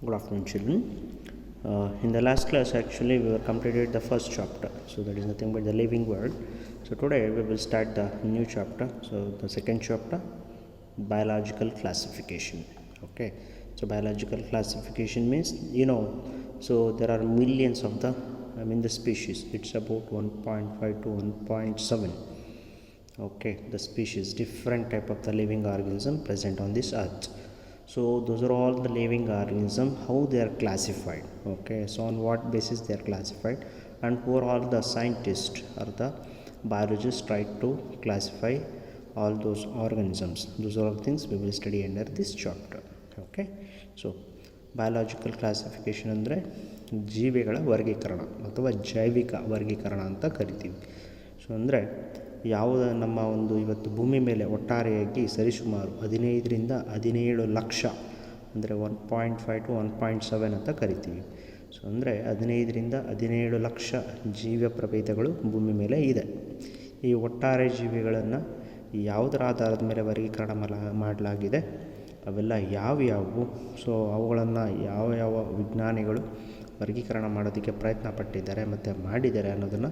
Good afternoon, children. In the last class, actually, we were completed the first chapter. So that is nothing but the living world. So today we will start the new chapter. So the second chapter, biological classification. Okay. So biological classification means so there are millions of the species. It's about 1.5 to 1.7. Okay, the species, different type of the living organism present on this earth. So those are all the living organism, how they are classified. Okay, so on what basis they are classified, and who are all the scientists or the biologists try to classify all those organisms. Those are all things we will study under this chapter. Okay, so biological classification ಅಂದರೆ ಜೀವಿಗಳ ವರ್ಗೀಕರಣ ಅಥವಾ ಜೈವಿಕ ವರ್ಗೀಕರಣ ಅಂತ ಕರಿತೀವಿ. So ಅಂದರೆ ಯಾವುದ ನಮ್ಮ ಒಂದು ಇವತ್ತು ಭೂಮಿ ಮೇಲೆ ಒಟ್ಟಾರೆಯಾಗಿ ಸರಿಸುಮಾರು 15 ಲಕ್ಷ ಅಂದರೆ 1.5 to 1.7 ಅಂತ ಕರಿತೀವಿ. ಸೊ ಅಂದರೆ 15 ಲಕ್ಷ ಜೀವ ಪ್ರಭೇದಗಳು ಭೂಮಿ ಮೇಲೆ ಇದೆ. ಈ ಒಟ್ಟಾರೆ ಜೀವಿಗಳನ್ನು ಯಾವುದರ ಆಧಾರದ ಮೇಲೆ ವರ್ಗೀಕರಣ ಮಾಡಲಾಗಿದೆ, ಅವೆಲ್ಲ ಯಾವ್ಯಾವು, ಸೊ ಅವುಗಳನ್ನು ಯಾವ ವಿಜ್ಞಾನಿಗಳು ವರ್ಗೀಕರಣ ಮಾಡೋದಕ್ಕೆ ಪ್ರಯತ್ನ ಪಟ್ಟಿದ್ದಾರೆ ಮತ್ತು ಮಾಡಿದ್ದಾರೆ ಅನ್ನೋದನ್ನು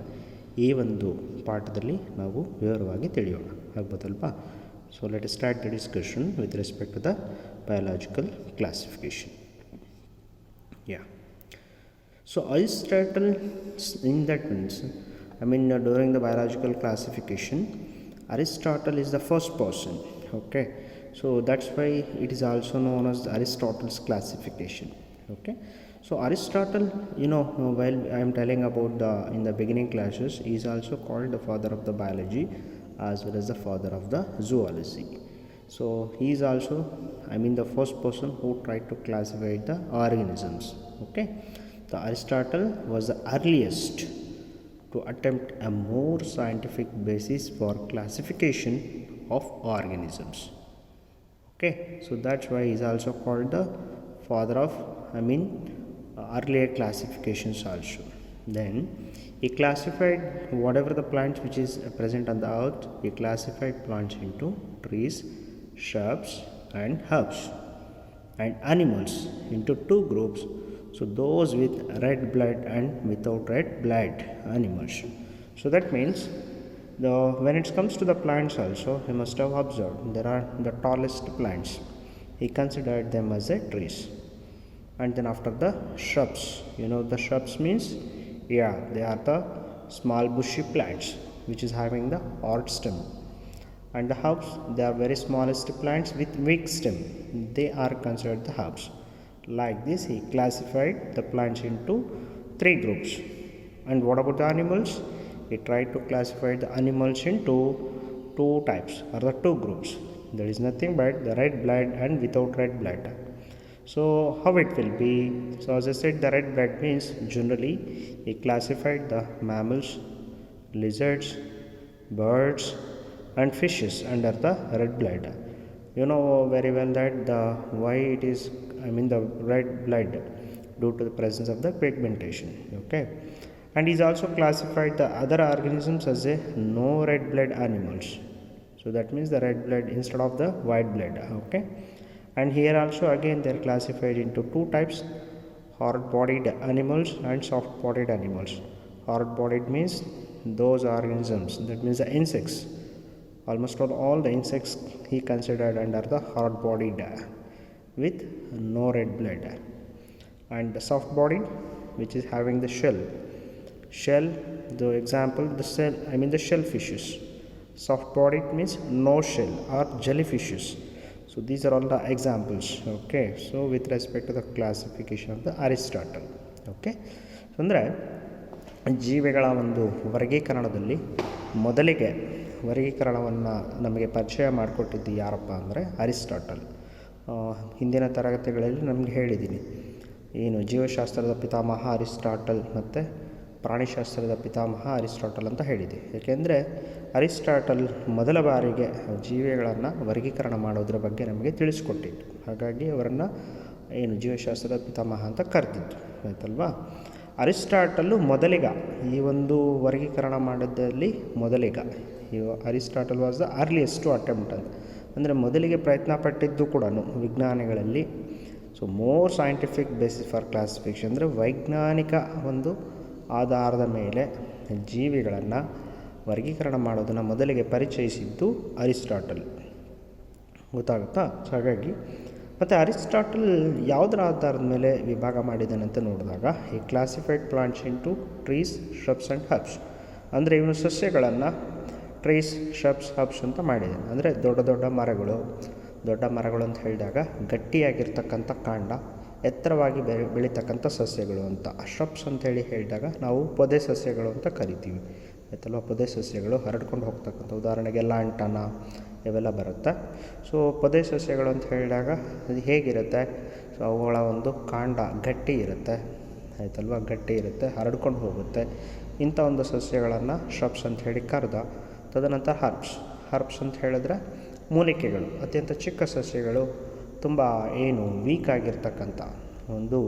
ಈ ಒಂದು ಪಾಠದಲ್ಲಿ ನಾವು ವಿವರವಾಗಿ ತಿಳಿಯೋಣ, ಆಗ್ಬೋದಲ್ವಾ? So let start the discussion with respect to the biological classification. So Aristotle, in that means, during the biological classification, Aristotle is the first person. Okay, so that's why it is also known as Aristotle's classification. Okay, so Aristotle, while I am telling about in the beginning classes, he is also called the father of the biology as well as the father of the zoology. So he is also, the first person who tried to classify the organisms. Okay, so Aristotle was the earliest to attempt a more scientific basis for classification of organisms. Okay, so that's why he is also called the father of earlier classifications also. Then he classified whatever the plants which is present on the earth. He classified plants into trees, shrubs and herbs, and animals into two groups. So those with red blood and without red blood animals. So that means when it comes to the plants also, he must have observed there are the tallest plants. He considered them as a trees. And then after the shrubs, the shrubs means they are the small bushy plants which is having the hard stem. And the herbs, they are very smallest plants with weak stem. They are considered the herbs. Like this, he classified the plants into three groups. And what about the animals? He tried to classify the animals into two types or the two groups. There is nothing but the red blood and without red blood. So how it will be? So as I said, the red blood means generally he classified the mammals, lizards, birds and fishes under the red blood. You know very well that why it is the red blood, due to the presence of the pigmentation. Okay, and he's also classified the other organisms as a no red blood animals. So that means the red blood instead of the white blood. Okay, and here also again they are classified into two types: hard bodied animals and soft bodied animals. Hard bodied means those organisms, that means the insects. Almost all the insects he considered under the hard bodied with no red blood. And the soft bodied, which is having the shell, the example, the shellfishes. Soft bodied means no shell or jellyfishes. So these are all the examples. Okay, so with respect to the classification of the Aristotle. Okay, so ಅಂದರೆ ಜೀವಿಗಳ ಒಂದು ವರ್ಗೀಕರಣದಲ್ಲಿ ಮೊದಲಿಗೆ ವರ್ಗೀಕರಣವನ್ನು ನಮಗೆ ಪರಿಚಯ ಮಾಡಿಕೊಟ್ಟಿದ್ದು ಯಾರಪ್ಪ ಅಂದರೆ Aristotle. ಹಿಂದಿನ ತರಗತಿಗಳಲ್ಲಿ ನಮಗೆ ಹೇಳಿದ್ದೀನಿ, ಜೀವಶಾಸ್ತ್ರದ ಪಿತಾಮಹ ಅರಿಸ್ಟಾಟಲ್ ಮತ್ತು ಪ್ರಾಣಿಶಾಸ್ತ್ರದ ಪಿತಾಮಹ ಅರಿಸ್ಟಾಟಲ್ ಅಂತ ಹೇಳಿದೆ. ಏಕೆಂದರೆ ಅರಿಸ್ಟಾಟಲ್ ಮೊದಲ ಬಾರಿಗೆ ಜೀವಿಗಳನ್ನು ವರ್ಗೀಕರಣ ಮಾಡೋದ್ರ ಬಗ್ಗೆ ನಮಗೆ ತಿಳಿಸ್ಕೊಟ್ಟಿದ್ದು. ಹಾಗಾಗಿ ಅವರನ್ನು ಜೀವಶಾಸ್ತ್ರದ ಪಿತಾಮಹ ಅಂತ ಕರೆದಿದ್ದು, ಆಯ್ತಲ್ವಾ? ಅರಿಸ್ಟಾಟಲ್ಲು ಮೊದಲಿಗ ಈ ಒಂದು ವರ್ಗೀಕರಣ ಮಾಡಿದ್ದಲ್ಲಿ ಮೊದಲಿಗ. Aristotle was the earliest to attempt ಅಂದರೆ ಮೊದಲಿಗೆ ಪ್ರಯತ್ನ ಪಟ್ಟಿದ್ದು ಕೂಡ ವಿಜ್ಞಾನಿಗಳಲ್ಲಿ so more scientific basis for classification ಅಂದರೆ ವೈಜ್ಞಾನಿಕ ಒಂದು ಆಧಾರದ ಮೇಲೆ ಜೀವಿಗಳನ್ನು ವರ್ಗೀಕರಣ ಮಾಡೋದನ್ನು ಮೊದಲಿಗೆ ಪರಿಚಯಿಸಿದ್ದು ಅರಿಸ್ಟಾಟಲ್. ಗೊತ್ತಾಗುತ್ತಾ? ಸೊ ಹಾಗಾಗಿ ಮತ್ತು ಅರಿಸ್ಟಾಟಲ್ ಯಾವುದರ ಆಧಾರದ ಮೇಲೆ ವಿಭಾಗ ಮಾಡಿದ್ದಾನಂತ ನೋಡಿದಾಗ ಈ classified plants into trees, shrubs and hubs. ಅಂದರೆ ಇವನು ಸಸ್ಯಗಳನ್ನು ಟ್ರೀಸ್, ಶ್ರಬ್ಸ್, ಹಬ್ಸ್ ಅಂತ ಮಾಡಿದ್ದಾನೆ. ಅಂದರೆ ದೊಡ್ಡ ದೊಡ್ಡ ಮರಗಳು ಅಂತ ಹೇಳಿದಾಗ ಗಟ್ಟಿಯಾಗಿರ್ತಕ್ಕಂಥ ಕಾಂಡ, ಎತ್ತರವಾಗಿ ಬೆಳೀತಕ್ಕಂಥ ಸಸ್ಯಗಳು ಅಂತ. ಶ್ರಬ್ಸ್ ಅಂತೇಳಿ ಹೇಳಿದಾಗ ನಾವು ಪೊದೆ ಸಸ್ಯಗಳು ಅಂತ ಕರಿತೀವಿ ಆಯ್ತಲ್ವ. ಪೊದೆ ಸಸ್ಯಗಳು ಹರಡ್ಕೊಂಡು ಹೋಗ್ತಕ್ಕಂಥ, ಉದಾಹರಣೆಗೆ ಲಾಂಟನ ಇವೆಲ್ಲ ಬರುತ್ತೆ. ಸೊ ಪೊದೆ ಸಸ್ಯಗಳು ಅಂತ ಹೇಳಿದಾಗ ಅದು ಹೇಗಿರುತ್ತೆ? ಸೊ ಅವುಗಳ ಒಂದು ಕಾಂಡ ಗಟ್ಟಿ ಇರುತ್ತೆ ಆಯ್ತಲ್ವ, ಗಟ್ಟಿ ಇರುತ್ತೆ, ಹರಡ್ಕೊಂಡು ಹೋಗುತ್ತೆ. ಇಂಥ ಒಂದು ಸಸ್ಯಗಳನ್ನು ಶ್ರಬ್ಸ್ ಅಂತ ಹೇಳಿ ಕರೆದ. ತದನಂತರ ಹರ್ಬ್ಸ್ ಅಂತ ಹೇಳಿದ್ರೆ ಮೂಲಿಕೆಗಳು, ಅತ್ಯಂತ ಚಿಕ್ಕ ಸಸ್ಯಗಳು, ತುಂಬ ವೀಕ್ ಆಗಿರ್ತಕ್ಕಂಥ ಒಂದು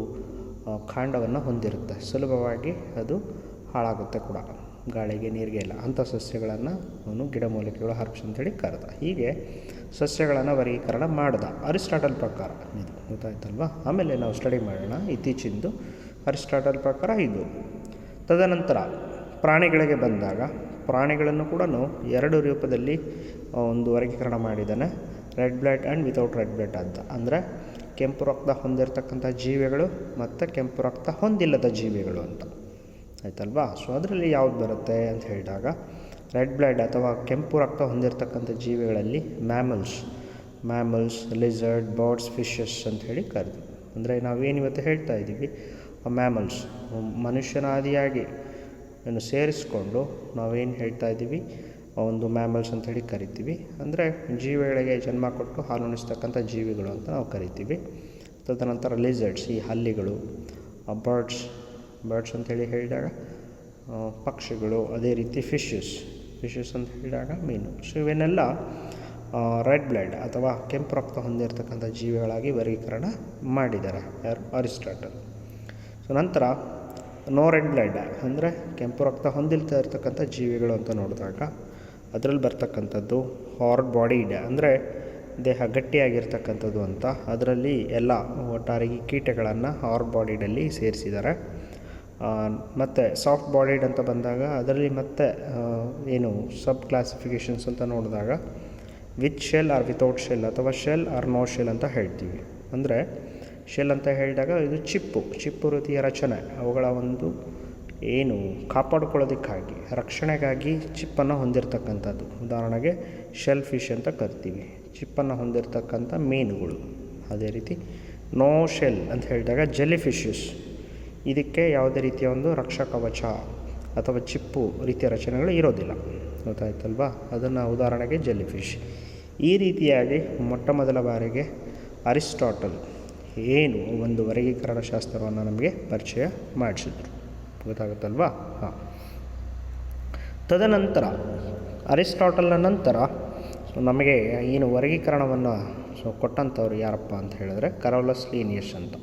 ಕಾಂಡವನ್ನು ಹೊಂದಿರುತ್ತೆ, ಸುಲಭವಾಗಿ ಅದು ಹಾಳಾಗುತ್ತೆ ಕೂಡ ಗಾಳಿಗೆ, ನೀರಿಗೆ ಎಲ್ಲ. ಅಂಥ ಸಸ್ಯಗಳನ್ನು ಅವನು ಗಿಡಮೂಲಿಕೆಗಳು ಹರ್ಬ್ಸ್ ಅಂತೇಳಿ ಕರೆದ. ಹೀಗೆ ಸಸ್ಯಗಳನ್ನು ವರ್ಗೀಕರಣ ಮಾಡ್ದ ಅರಿಸ್ಟಾಟಲ್ ಪ್ರಕಾರ. ಇದು ಗೊತ್ತಾಯ್ತಲ್ವ. ಆಮೇಲೆ ನಾವು ಸ್ಟಡಿ ಮಾಡೋಣ ಇತ್ತೀಚಿಂದು ಅರಿಸ್ಟಾಟಲ್ ಪ್ರಕಾರ ಇದು. ತದನಂತರ ಪ್ರಾಣಿಗಳಿಗೆ ಬಂದಾಗ ಪ್ರಾಣಿಗಳನ್ನು ಕೂಡ ಎರಡು ರೂಪದಲ್ಲಿ ಒಂದು ವರ್ಗೀಕರಣ ಮಾಡಿದ್ದಾನೆ, red blood and without red blood ಅಂತ. ಅಂದರೆ ಕೆಂಪು ರಕ್ತ ಹೊಂದಿರತಕ್ಕಂಥ ಜೀವಿಗಳು ಮತ್ತು ಕೆಂಪು ರಕ್ತ ಹೊಂದಿಲ್ಲದ ಜೀವಿಗಳು ಅಂತ ಆಯ್ತಲ್ವಾ. ಸೊ ಅದರಲ್ಲಿ ಯಾವ್ದು ಬರುತ್ತೆ ಅಂತ ಹೇಳಿದಾಗ ರೆಡ್ ಬ್ಲಡ್ ಅಥವಾ ಕೆಂಪು ರಕ್ತ ಹೊಂದಿರತಕ್ಕಂಥ ಜೀವಿಗಳಲ್ಲಿ ಮ್ಯಾಮಲ್ಸ್, ಲಿಸರ್ಡ್, ಬರ್ಡ್ಸ್, ಫಿಶಸ್ ಅಂತ ಹೇಳಿ ಕರೆದು. ಅಂದರೆ ನಾವೇನಿವತ್ತು ಹೇಳ್ತಾ ಇದ್ದೀವಿ ಮ್ಯಾಮಲ್ಸ್, ಮನುಷ್ಯನಾದಿಯಾಗಿ ಸೇರಿಸ್ಕೊಂಡು ನಾವೇನು ಹೇಳ್ತಾ ಇದ್ದೀವಿ ಒಂದು ಮ್ಯಾಮಲ್ಸ್ ಅಂತೇಳಿ ಕರಿತೀವಿ. ಅಂದರೆ ಜೀವಿಗಳಿಗೆ ಜನ್ಮ ಕೊಟ್ಟು ಹಾಲುಣಿಸ್ತಕ್ಕಂಥ ಜೀವಿಗಳು ಅಂತ ನಾವು ಕರಿತೀವಿ. ತದನಂತರ ಲಿಸರ್ಡ್ಸ್, ಈ ಹಲ್ಲಿಗಳು, ಬರ್ಡ್ಸ್ ಅಂತೇಳಿ ಹೇಳಿದಾಗ ಪಕ್ಷಿಗಳು, ಅದೇ ರೀತಿ ಫಿಶಸ್ ಅಂತ ಹೇಳಿದಾಗ ಮೀನು. ಸೊ ಇವನ್ನೆಲ್ಲ ರೆಡ್ ಬ್ಲಡ್ ಅಥವಾ ಕೆಂಪು ರಕ್ತ ಹೊಂದಿರತಕ್ಕಂಥ ಜೀವಿಗಳಾಗಿ ವರ್ಗೀಕರಣ ಮಾಡಿದ್ದಾರೆ ಯಾರು? ಅರಿಸ್ಟಾಟಲ್. ಸೊ ನಂತರ ನೋ ರೆಡ್ ಬ್ಲಡ್ ಅಂದರೆ ಕೆಂಪು ರಕ್ತ ಹೊಂದಿಲ್ತಾ ಇರ್ತಕ್ಕಂಥ ಜೀವಿಗಳು ಅಂತ ನೋಡಿದಾಗ ಅದರಲ್ಲಿ ಬರ್ತಕ್ಕಂಥದ್ದು ಹಾರ್ಡ್ ಬಾಡಿಡ್, ಅಂದರೆ ದೇಹ ಗಟ್ಟಿಯಾಗಿರ್ತಕ್ಕಂಥದ್ದು ಅಂತ. ಅದರಲ್ಲಿ ಎಲ್ಲ ಒಟ್ಟಾರೆಯಾಗಿ ಕೀಟಗಳನ್ನು ಹಾರ್ಡ್ ಬಾಡಿಡಲ್ಲಿ ಸೇರಿಸಿದ್ದಾರೆ. ಮತ್ತು ಸಾಫ್ಟ್ ಬಾಡಿಡ್ ಅಂತ ಬಂದಾಗ ಅದರಲ್ಲಿ ಮತ್ತೆ ಸಬ್ ಕ್ಲಾಸಿಫಿಕೇಷನ್ಸ್ ಅಂತ ನೋಡಿದಾಗ with shell or without shell ಅಥವಾ ಶೆಲ್ ಆರ್ ನೋ ಶೆಲ್ ಅಂತ ಹೇಳ್ತೀವಿ. ಅಂದರೆ ಶೆಲ್ ಅಂತ ಹೇಳಿದಾಗ ಇದು ಚಿಪ್ಪು ರೀತಿಯ ರಚನೆ, ಅವುಗಳ ಒಂದು ಕಾಪಾಡ್ಕೊಳ್ಳೋದಕ್ಕಾಗಿ, ರಕ್ಷಣೆಗಾಗಿ ಚಿಪ್ಪನ್ನು ಹೊಂದಿರತಕ್ಕಂಥದ್ದು. ಉದಾಹರಣೆಗೆ ಶೆಲ್ ಫಿಶ್ ಅಂತ ಕರಿತೀವಿ, ಚಿಪ್ಪನ್ನು ಹೊಂದಿರತಕ್ಕಂಥ ಮೀನುಗಳು. ಅದೇ ರೀತಿ ನೋ ಶೆಲ್ ಅಂತ ಹೇಳಿದಾಗ ಜೆಲ್ಲಿ ಫಿಶಸ್, ಇದಕ್ಕೆ ಯಾವುದೇ ರೀತಿಯ ಒಂದು ರಕ್ಷಕವಚ ಅಥವಾ ಚಿಪ್ಪು ರೀತಿಯ ರಚನೆಗಳು ಇರೋದಿಲ್ಲ. ಗೊತ್ತಾಯ್ತಲ್ವಾ? ಅದನ್ನು ಉದಾಹರಣೆಗೆ ಜೆಲ್ಲಿ ಫಿಶ್. ಈ ರೀತಿಯಾಗಿ ಮೊಟ್ಟ ಮೊದಲ ಬಾರಿಗೆ ಅರಿಸ್ಟಾಟಲ್ ಒಂದು ವರ್ಗೀಕರಣ ಶಾಸ್ತ್ರವನ್ನು ನಮಗೆ ಪರಿಚಯ ಮಾಡಿಸಿದ್ರು. ಗೊತ್ತಾಗುತ್ತಲ್ವಾ? ಹಾಂ. ತದನಂತರ ಅರಿಸ್ಟಾಟಲ್ನ ನಂತರ ನಮಗೆ ವರ್ಗೀಕರಣವನ್ನು ಕೊಟ್ಟಂಥವ್ರು ಯಾರಪ್ಪ ಅಂತ ಹೇಳಿದ್ರೆ ಕರೋಲಸ್ ಲೀನಿಯಸ್ ಅಂತ.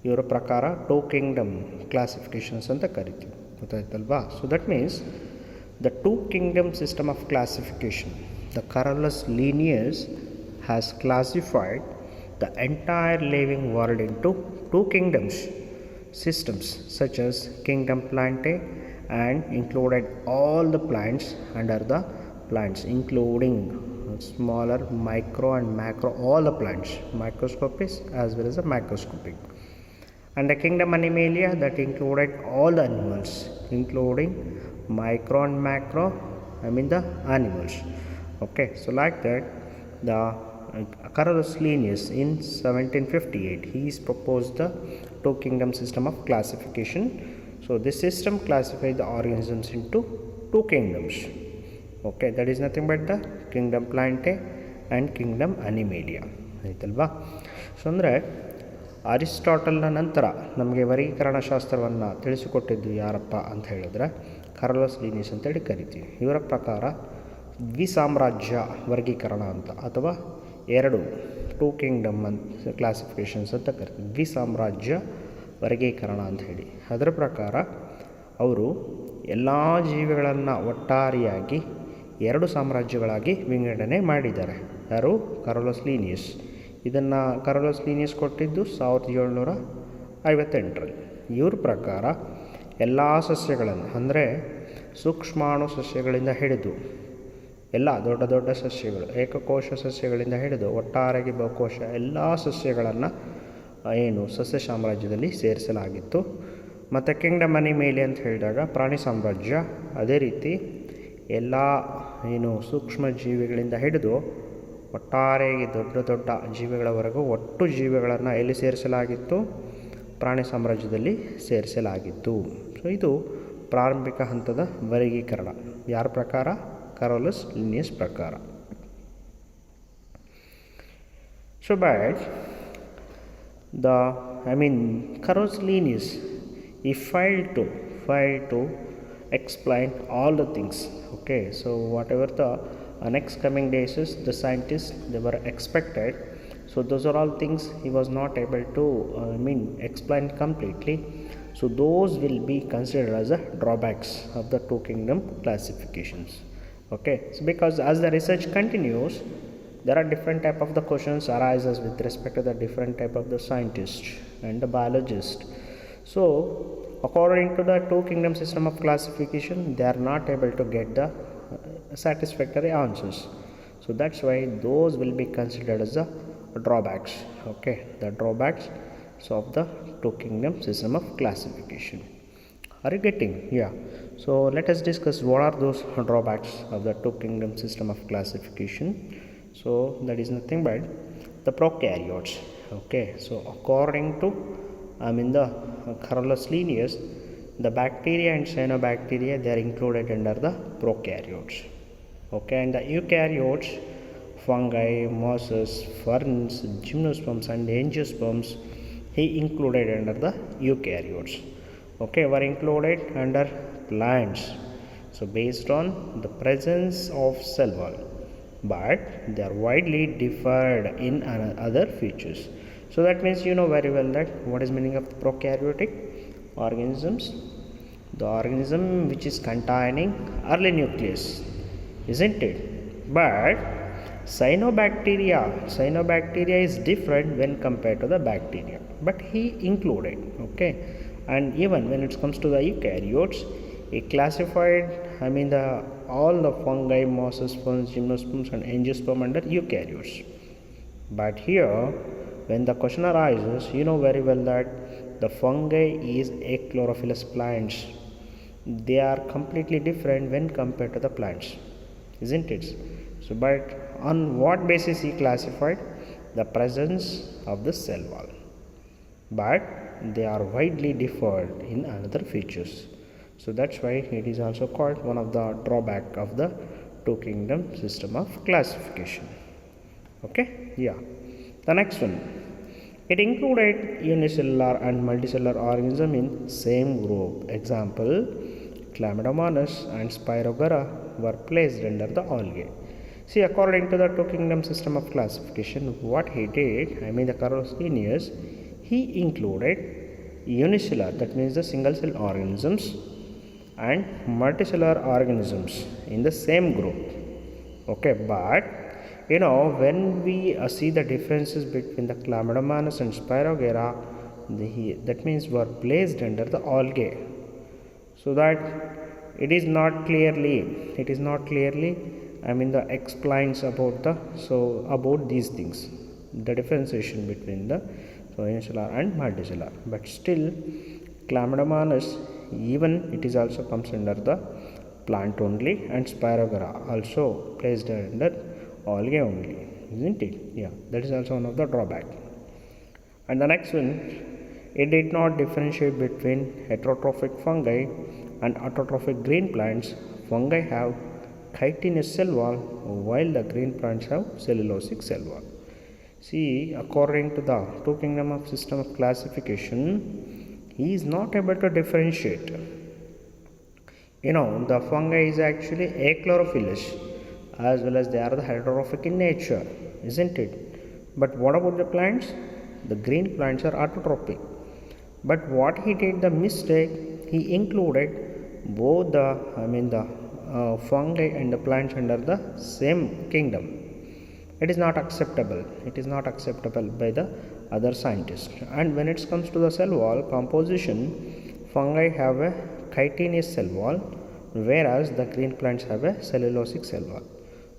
ಇವರ ಪ್ರಕಾರ 2 ಕಿಂಗ್ಡಮ್ ಕ್ಲಾಸಿಫಿಕೇಷನ್ಸ್ ಅಂತ ಕರಿತೀವಿ. ಗೊತ್ತಾಯ್ತಲ್ವಾ? So that means the 2 kingdom system of classification. The Carolus Linnaeus has classified the entire living world into 2 kingdoms systems such as kingdom plantae and included all the plants under the plants including smaller micro and macro, all the plants, microscopic as well as the macroscopic, and the kingdom animalia that included all the animals including micro and macro, the animals. Okay, so like that the Carolus Linnaeus in 1758 he proposed the 2 kingdom system of classification. So this system classified the organisms into 2 kingdoms. Okay, that is nothing but the kingdom plantae and kingdom animalia. ಆಯ್ತಲ್ವಾ? So ಅಂದರೆ ಅರಿಸ್ಟಾಟಲ್ನ ನಂತರ ನಮಗೆ ವರ್ಗೀಕರಣ ಶಾಸ್ತ್ರವನ್ನು ತಿಳಿಸಿಕೊಟ್ಟಿದ್ದು ಯಾರಪ್ಪ ಅಂತ ಹೇಳಿದ್ರೆ Carolus Linnaeus ಅಂತೇಳಿ ಕರಿತೀವಿ. ಇವರ ಪ್ರಕಾರ ದ್ವಿಸಾಮ್ರಾಜ್ಯ ವರ್ಗೀಕರಣ ಅಂತ, ಅಥವಾ 2 ಕಿಂಗ್ಡಮ್ ಅಂತ ಕ್ಲಾಸಿಫಿಕೇಷನ್ಸ್ ಅಂತ ಕರಿತೀವಿ. ದ್ವಿಸಾಮ್ರಾಜ್ಯ ವರ್ಗೀಕರಣ ಅಂತ ಹೇಳಿ. ಅದರ ಪ್ರಕಾರ ಅವರು ಎಲ್ಲ ಜೀವಿಗಳನ್ನು ಒಟ್ಟಾರೆಯಾಗಿ 2 ಸಾಮ್ರಾಜ್ಯಗಳಾಗಿ ವಿಂಗಡಣೆ ಮಾಡಿದ್ದಾರೆ. ಯಾರು? Carolus Linnaeus. ಇದನ್ನು ಕರೋಲಸ್ ಲೀನಿಯಸ್ ಕೊಟ್ಟಿದ್ದು 1758ರಲ್ಲಿ. ಇವ್ರ ಪ್ರಕಾರ ಎಲ್ಲ ಸಸ್ಯಗಳನ್ನು ಅಂದರೆ ಸೂಕ್ಷ್ಮಾಣು ಸಸ್ಯಗಳಿಂದ ಹಿಡಿದು ಎಲ್ಲ ದೊಡ್ಡ ದೊಡ್ಡ ಸಸ್ಯಗಳು, ಏಕಕೋಶ ಸಸ್ಯಗಳಿಂದ ಹಿಡಿದು ಒಟ್ಟಾರೆಯಾಗಿ ಬಹುಕೋಶ ಎಲ್ಲ ಸಸ್ಯಗಳನ್ನು ಸಸ್ಯ ಸಾಮ್ರಾಜ್ಯದಲ್ಲಿ ಸೇರಿಸಲಾಗಿತ್ತು. ಮತ್ತು ಕಿಂಗ್ಡಮ್ ಅನಿಮೇಲಿಯಾ ಅಂತ ಹೇಳಿದಾಗ ಪ್ರಾಣಿ ಸಾಮ್ರಾಜ್ಯ, ಅದೇ ರೀತಿ ಎಲ್ಲ ಸೂಕ್ಷ್ಮ ಜೀವಿಗಳಿಂದ ಹಿಡಿದು ಒಟ್ಟಾರೆಯಾಗಿ ದೊಡ್ಡ ದೊಡ್ಡ ಜೀವಿಗಳವರೆಗೂ ಒಟ್ಟು ಜೀವಿಗಳನ್ನು ಎಲ್ಲಿ ಸೇರಿಸಲಾಗಿತ್ತು? ಪ್ರಾಣಿ ಸಾಮ್ರಾಜ್ಯದಲ್ಲಿ ಸೇರಿಸಲಾಗಿತ್ತು. ಸೊ ಇದು ಪ್ರಾರಂಭಿಕ ಹಂತದ ವರ್ಗೀಕರಣ. ಯಾರ ಪ್ರಕಾರ? ಕರೋಲಸ್ ಲಿನಿಯಸ್ ಪ್ರಕಾರ. So but Carolus Linnaeus, he failed to explain all the things. Okay, so whatever the next coming days is, the scientists, they were expected. So those are all things he was not able to explain completely. So those will be considered as the drawbacks of the two kingdom classifications. Okay, so because as the research continues, there are different type of the questions arises with respect to the different type of the scientist and the biologist. So according to the two kingdom system of classification, they are not able to get the satisfactory answers. So that's why those will be considered as the drawbacks. Okay, the drawbacks of the two kingdom system of classification. Are you getting? Yeah. So let us discuss what are those drawbacks of the two kingdom system of classification. So that is nothing but the prokaryotes. Okay, so according to the Carolus Linnaeus, the bacteria and cyanobacteria, they are included under the prokaryotes. Okay, and the eukaryotes, fungi, mosses, ferns, gymnosperms and angiosperms, he included under the eukaryotes. Okay, were included under plants. So based on the presence of cell wall, but they are widely differed in other features. So that means you know very well that what is meaning of the prokaryotic organisms? The organism which is containing early nucleus, isn't it? But cyanobacteria is different when compared to the bacteria, but he included. Okay, and even when it comes to the eukaryotes, he classified all the fungi, mosses, ferns, gymnosperms and angiosperm under eukaryotes. But here when the question arises, you know very well that the fungi is achlorophyllous plants. They are completely different when compared to the plants, isn't it? So but on what basis he classified? The presence of the cell wall, but they are widely differed in other features. So that's why it is also called one of the drawback of the two kingdom system of classification. Okay, yeah. The next one, it included unicellular and multicellular organism in same group. Example, Chlamydomonas and Spirogyra were placed under the algae. See, according to the two kingdom system of classification, what he did, the Carolus Linnaeus, he included unicellular, that means the single cell organisms, and multicellular organisms in the same group. Okay, but when we see the differences between the Chlamydomonas and Spirogyra, that means were placed under the algae. So that it is not clearly the explains about these things, the differentiation between the unicellular and multicellular. But still Chlamydomonas, even it is also comes under the plant only, and Spirogyra also placed under algae only, isn't it? Yeah, that is also one of the drawback. And the next one, it did not differentiate between heterotrophic fungi and autotrophic green plants. Fungi have chitinous cell wall while the green plants have cellulosic cell wall. See, according to the two kingdom of system of classification, he is not able to differentiate. The fungi is actually achlorophyllous, as well as they are the heterotrophic in nature, isn't it? But what about the plants? The green plants are autotrophic. But what he did the mistake, he included both the fungi and the plants under the same kingdom. it is not acceptable. It is not acceptable by the other scientists. And when it comes to the cell wall composition, fungi have a chitinous cell wall, whereas the green plants have a cellulosic cell wall.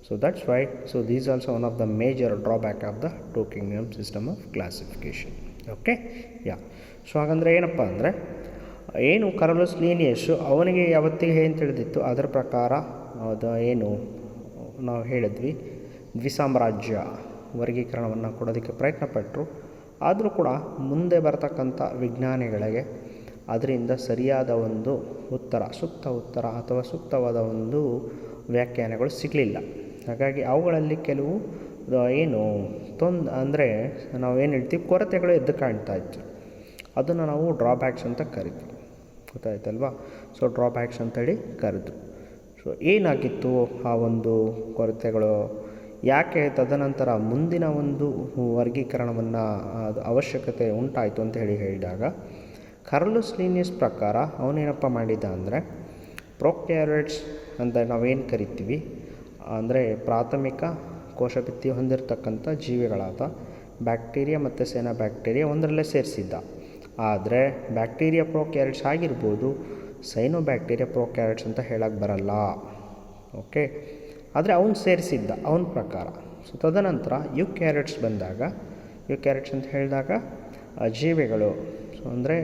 So that's why, so this is also one of the major drawback of the two kingdom system of classification. Okay, yeah. So ಹಾಗಂದರೆ ಏನಪ್ಪ ಅಂದರೆ, ಏನು Carolus ಲೀನಿಯಸ್ಸು ಅವನಿಗೆ ಯಾವತ್ತಿಗೆ ಏನು ತಿಳಿದಿತ್ತು ಅದರ ಪ್ರಕಾರ ಅದು ಏನು ನಾವು ಹೇಳಿದ್ವಿ ದ್ವಿಸಾಮ್ರಾಜ್ಯ ವರ್ಗೀಕರಣವನ್ನು ಕೊಡೋದಕ್ಕೆ ಪ್ರಯತ್ನಪಟ್ಟರು. ಆದರೂ ಕೂಡ ಮುಂದೆ ಬರ್ತಕ್ಕಂಥ ವಿಜ್ಞಾನಿಗಳಿಗೆ ಅದರಿಂದ ಸರಿಯಾದ ಒಂದು ಉತ್ತರ, ಸೂಕ್ತ ಉತ್ತರ ಅಥವಾ ಸೂಕ್ತವಾದ ಒಂದು ವ್ಯಾಖ್ಯಾನಗಳು ಸಿಗಲಿಲ್ಲ. ಹಾಗಾಗಿ ಅವುಗಳಲ್ಲಿ ಕೆಲವು ಏನು ಅಂದರೆ ನಾವೇನು ಹೇಳ್ತೀವಿ ಕೊರತೆಗಳು ಎದ್ದು ಕಾಣ್ತಾ ಇತ್ತು. ಅದನ್ನು ನಾವು ಡ್ರಾಬ್ಯಾಕ್ಸ್ ಅಂತ ಕರಿತೀವಿ, ಗೊತ್ತಾಯ್ತಲ್ವಾ? ಸೊ ಡ್ರಾಬ್ಯಾಕ್ಸ್ ಅಂತೇಳಿ ಕರೆದು. ಸೊ ಏನಾಗಿತ್ತು ಆ ಒಂದು ಕೊರತೆಗಳು, ಯಾಕೆ ತದನಂತರ ಮುಂದಿನ ಒಂದು ವರ್ಗೀಕರಣವನ್ನು ಅವಶ್ಯಕತೆ ಉಂಟಾಯಿತು ಅಂತ ಹೇಳಿದಾಗ, ಕರೋಲಸ್ ಲೀನಿಯಸ್ ಪ್ರಕಾರ ಅವನೇನಪ್ಪ ಮಾಡಿದ ಅಂದರೆ ಪ್ರೊಕ್ಯಾರಿಯೋಟ್ಸ್ ಅಂತ ನಾವೇನು ಕರಿತೀವಿ, ಅಂದರೆ ಪ್ರಾಥಮಿಕ ಕೋಶಭಿತ್ತಿ ಹೊಂದಿರತಕ್ಕಂಥ ಜೀವಿಗಳಾದ ಬ್ಯಾಕ್ಟೀರಿಯಾ ಮತ್ತು ಸೇನಾ ಬ್ಯಾಕ್ಟೀರಿಯಾ ಒಂದರಲ್ಲೇ ಸೇರಿಸಿದ್ದ. ಆದರೆ ಬ್ಯಾಕ್ಟೀರಿಯಾ ಪ್ರೊಕ್ಯಾರಿಯೋಟ್ಸ್ ಆಗಿರ್ಬೋದು, ಸೈನೋ ಬ್ಯಾಕ್ಟೀರಿಯಾ ಪ್ರೊಕ್ಯಾರಿಯೋಟ್ಸ್ ಅಂತ ಹೇಳಕ್ಕೆ ಬರಲ್ಲ. ಓಕೆ, ಆದರೆ ಅವನು ಸೇರಿಸಿದ್ದ ಅವನ ಪ್ರಕಾರ. ಸೊ ತದನಂತರ ಯುಕ್ಯಾರಿಯೋಟ್ಸ್ ಬಂದಾಗ, ಯುಕ್ಯಾರಿಯೋಟ್ಸ್ ಅಂತ ಹೇಳಿದಾಗ ಜೀವಿಗಳು, ಸೊ ಅಂದರೆ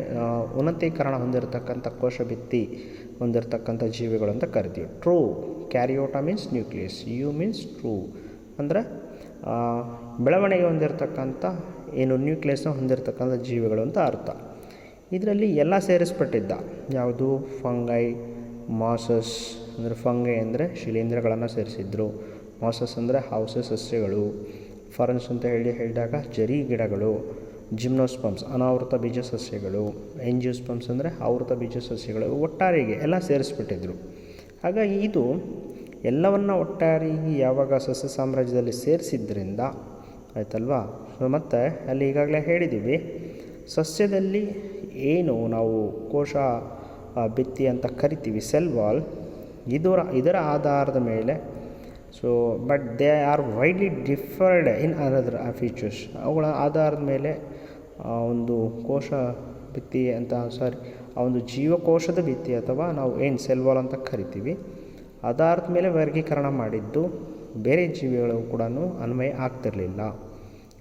ಉನ್ನತೀಕರಣ ಹೊಂದಿರತಕ್ಕಂಥ ಕೋಶಭಿತ್ತಿ ಹೊಂದಿರತಕ್ಕಂಥ ಜೀವಿಗಳು ಅಂತ ಕರಿತೀವಿ. True karyota means nucleus, eu means true ಅಂದರೆ ಬೆಳವಣಿಗೆ ಹೊಂದಿರತಕ್ಕಂಥ ಏನು ನ್ಯೂಕ್ಲಿಯಸ್ನ ಹೊಂದಿರತಕ್ಕಂಥ ಜೀವಿಗಳು ಅಂತ ಅರ್ಥ. ಇದರಲ್ಲಿ ಎಲ್ಲ ಸೇರಿಸ್ಬಿಟ್ಟಿದ್ದ. ಯಾವುದು ಫಂಗೈ, ಮಾಸಸ್ ಅಂದರೆ ಫಂಗೈ ಅಂದರೆ ಶಿಲೀಂಧ್ರಗಳನ್ನು ಸೇರಿಸಿದ್ರು, ಮಾಸಸ್ ಅಂದರೆ ಹೌಸೆ ಸಸ್ಯಗಳು, ಫರನ್ಸ್ ಅಂತ ಹೇಳಿದಾಗ ಜರಿ ಗಿಡಗಳು, ಜಿಮ್ನೋಸ್ಪಮ್ಸ್ ಅನಾವೃತ ಬೀಜ ಸಸ್ಯಗಳು, ಎಂಜಿಯೋಸ್ಪಮ್ಸ್ ಅಂದರೆ ಆವೃತ ಬೀಜ ಸಸ್ಯಗಳು, ಒಟ್ಟಾರೆಗೆ ಎಲ್ಲ ಸೇರಿಸ್ಬಿಟ್ಟಿದ್ರು. ಹಾಗಾಗಿ ಇದು ಎಲ್ಲವನ್ನು ಒಟ್ಟಾರೆಯಾಗಿ ಯಾವಾಗ ಸಸ್ಯ ಸಾಮ್ರಾಜ್ಯದಲ್ಲಿ ಸೇರಿಸಿದ್ರಿಂದ ಆಯ್ತಲ್ವಾ. ಸೊ ಮತ್ತು ಅಲ್ಲಿ ಈಗಾಗಲೇ ಹೇಳಿದ್ದೀವಿ, ಸಸ್ಯದಲ್ಲಿ ಏನು ನಾವು ಕೋಶ ಭಿತ್ತಿ ಅಂತ ಕರಿತೀವಿ ಸೆಲ್ ವಾಲ್, ಇದರ ಆಧಾರದ ಮೇಲೆ, so but they are widely deferred in another features, ಅವುಗಳ ಆಧಾರದ ಮೇಲೆ ಒಂದು ಕೋಶ ಭಿತ್ತಿ ಅಂತ ಆ ಒಂದು ಜೀವಕೋಶದ ಭಿತ್ತಿ ಅಥವಾ ನಾವು ಏನು ಸೆಲ್ ವಾಲ್ ಅಂತ ಕರಿತೀವಿ ಆಧಾರದ ಮೇಲೆ ವರ್ಗೀಕರಣ ಮಾಡಿದ್ದು ಬೇರೆ ಜೀವಿಗಳು ಕೂಡ ಅನ್ವಯ ಆಗ್ತಿರಲಿಲ್ಲ,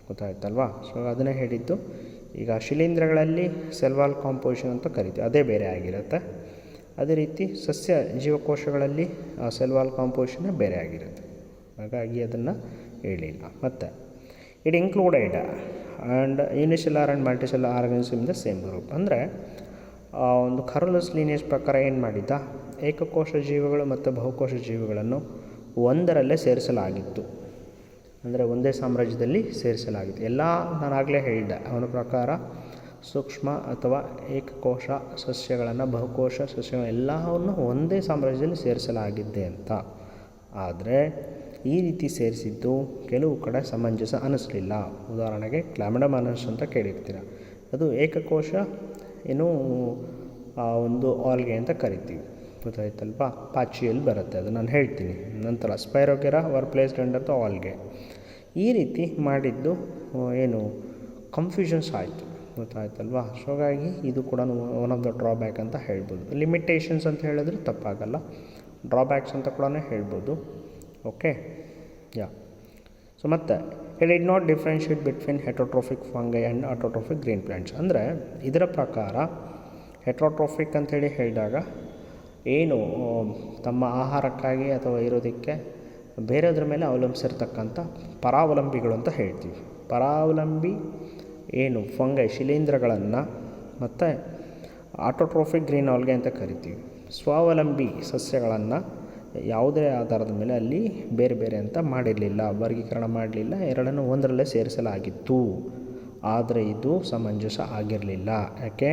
ಗೊತ್ತಾಯ್ತಲ್ವಾ. ಸೊ ಅದನ್ನೇ ಹೇಳಿದ್ದು. ಈಗ ಶಿಲೀಂಧ್ರಗಳಲ್ಲಿ ಸೆಲ್ ವಾಲ್ ಕಾಂಪೋಸಿಷನ್ ಅಂತ ಕರಿತೀವಿ, ಅದೇ ಬೇರೆ ಆಗಿರುತ್ತೆ. ಅದೇ ರೀತಿ ಸಸ್ಯ ಜೀವಕೋಶಗಳಲ್ಲಿ ಸೆಲ್ ವಾಲ್ ಕಾಂಪೋಸಿಷನ್ ಬೇರೆ ಆಗಿರುತ್ತೆ. ಹಾಗಾಗಿ ಅದನ್ನು ಹೇಳಿಲ್ಲ. ಮತ್ತು it included and unicellular and multicellular organism in the same group. ಅಂದರೆ ಒಂದು ಕರೋಲಸ್ ಲೀನಿಯಸ್ ಪ್ರಕಾರ ಏನು ಮಾಡಿದ್ದ, ಏಕಕೋಶ ಜೀವಿಗಳು ಮತ್ತು ಬಹುಕೋಶ ಜೀವಿಗಳನ್ನು ಒಂದರಲ್ಲೇ ಸೇರಿಸಲಾಗಿತ್ತು, ಅಂದರೆ ಒಂದೇ ಸಾಮ್ರಾಜ್ಯದಲ್ಲಿ ಸೇರಿಸಲಾಗಿತ್ತು. ಎಲ್ಲ ನಾನಾಗಲೇ ಹೇಳಿದ್ದೆ, ಅವನ ಪ್ರಕಾರ ಸೂಕ್ಷ್ಮ ಅಥವಾ ಏಕಕೋಶ ಸಸ್ಯಗಳನ್ನು, ಬಹುಕೋಶ ಸಸ್ಯಗಳು ಎಲ್ಲವನ್ನು ಒಂದೇ ಸಾಮ್ರಾಜ್ಯದಲ್ಲಿ ಸೇರಿಸಲಾಗಿದ್ದೆ ಅಂತ. ಆದರೆ ಈ ರೀತಿ ಸೇರಿಸಿದ್ದು ಕೆಲವು ಕಡೆ ಸಮಂಜಸ ಅನ್ನಿಸಲಿಲ್ಲ. ಉದಾಹರಣೆಗೆ ಕ್ಲಾಮಿಡೋಮೋನಾಸ್ ಅಂತ ಕೇಳಿರ್ತೀರ, ಅದು ಏಕಕೋಶ ಏನು ಒಂದು ಆಲ್ಗೆ ಅಂತ ಕರಿತೀವಿ, ಗೊತ್ತಾಯ್ತಲ್ವಾ. ಪಾಚಿಯಲ್ಲಿ ಬರುತ್ತೆ, ಅದು ನಾನು ಹೇಳ್ತೀನಿ ನಂತರ. Spirogyra were placed under the algae. ಈ ರೀತಿ ಮಾಡಿದ್ದು ಏನು ಕನ್ಫ್ಯೂಷನ್ಸ್ ಆಯಿತು, ಗೊತ್ತಾಯ್ತಲ್ವಾ. ಸೊ ಹಾಗಾಗಿ ಇದು ಕೂಡ ಒನ್ ಆಫ್ ದ ಡ್ರಾಬ್ಯಾಕ್ ಅಂತ ಹೇಳ್ಬೋದು. ಲಿಮಿಟೇಷನ್ಸ್ ಅಂತ ಹೇಳಿದ್ರೆ ತಪ್ಪಾಗಲ್ಲ, ಡ್ರಾಬ್ಯಾಕ್ಸ್ ಅಂತ ಕೂಡ ಹೇಳ್ಬೋದು. Okay, ya. ಸೊ ಮತ್ತು it did not differentiate between heterotrophic fungi and autotrophic green plants. ಅಂದರೆ ಇದರ ಪ್ರಕಾರ ಹೆಟರೋಟ್ರೋಫಿಕ್ ಅಂಥೇಳಿ ಹೇಳಿದಾಗ ಏನು ತಮ್ಮ ಆಹಾರಕ್ಕಾಗಿ ಅಥವಾ ಇರೋದಕ್ಕೆ ಬೇರೆಯದ್ರ ಮೇಲೆ ಅವಲಂಬಿಸಿರ್ತಕ್ಕಂಥ ಪರಾವಲಂಬಿಗಳು ಅಂತ ಹೇಳ್ತೀವಿ. ಪರಾವಲಂಬಿ ಏನು ಫಂಗೈ ಶಿಲೀಂಧ್ರಗಳನ್ನು ಮತ್ತು ಆಟೋಟ್ರೋಫಿಕ್ ಗ್ರೀನ್ ಆಲ್ಗೆ ಅಂತ ಕರಿತೀವಿ. ಸ್ವಾವಲಂಬಿ ಸಸ್ಯಗಳನ್ನು ಯಾವುದೇ ಆಧಾರದ ಮೇಲೆ ಅಲ್ಲಿ ಬೇರೆ ಬೇರೆ ಅಂತ ಮಾಡಿರಲಿಲ್ಲ, ವರ್ಗೀಕರಣ ಮಾಡಲಿಲ್ಲ, ಎರಡನ್ನು ಒಂದರಲ್ಲೇ ಸೇರಿಸಲಾಗಿತ್ತು. ಆದರೆ ಇದು ಸಮಂಜಸ ಆಗಿರಲಿಲ್ಲ. ಯಾಕೆ?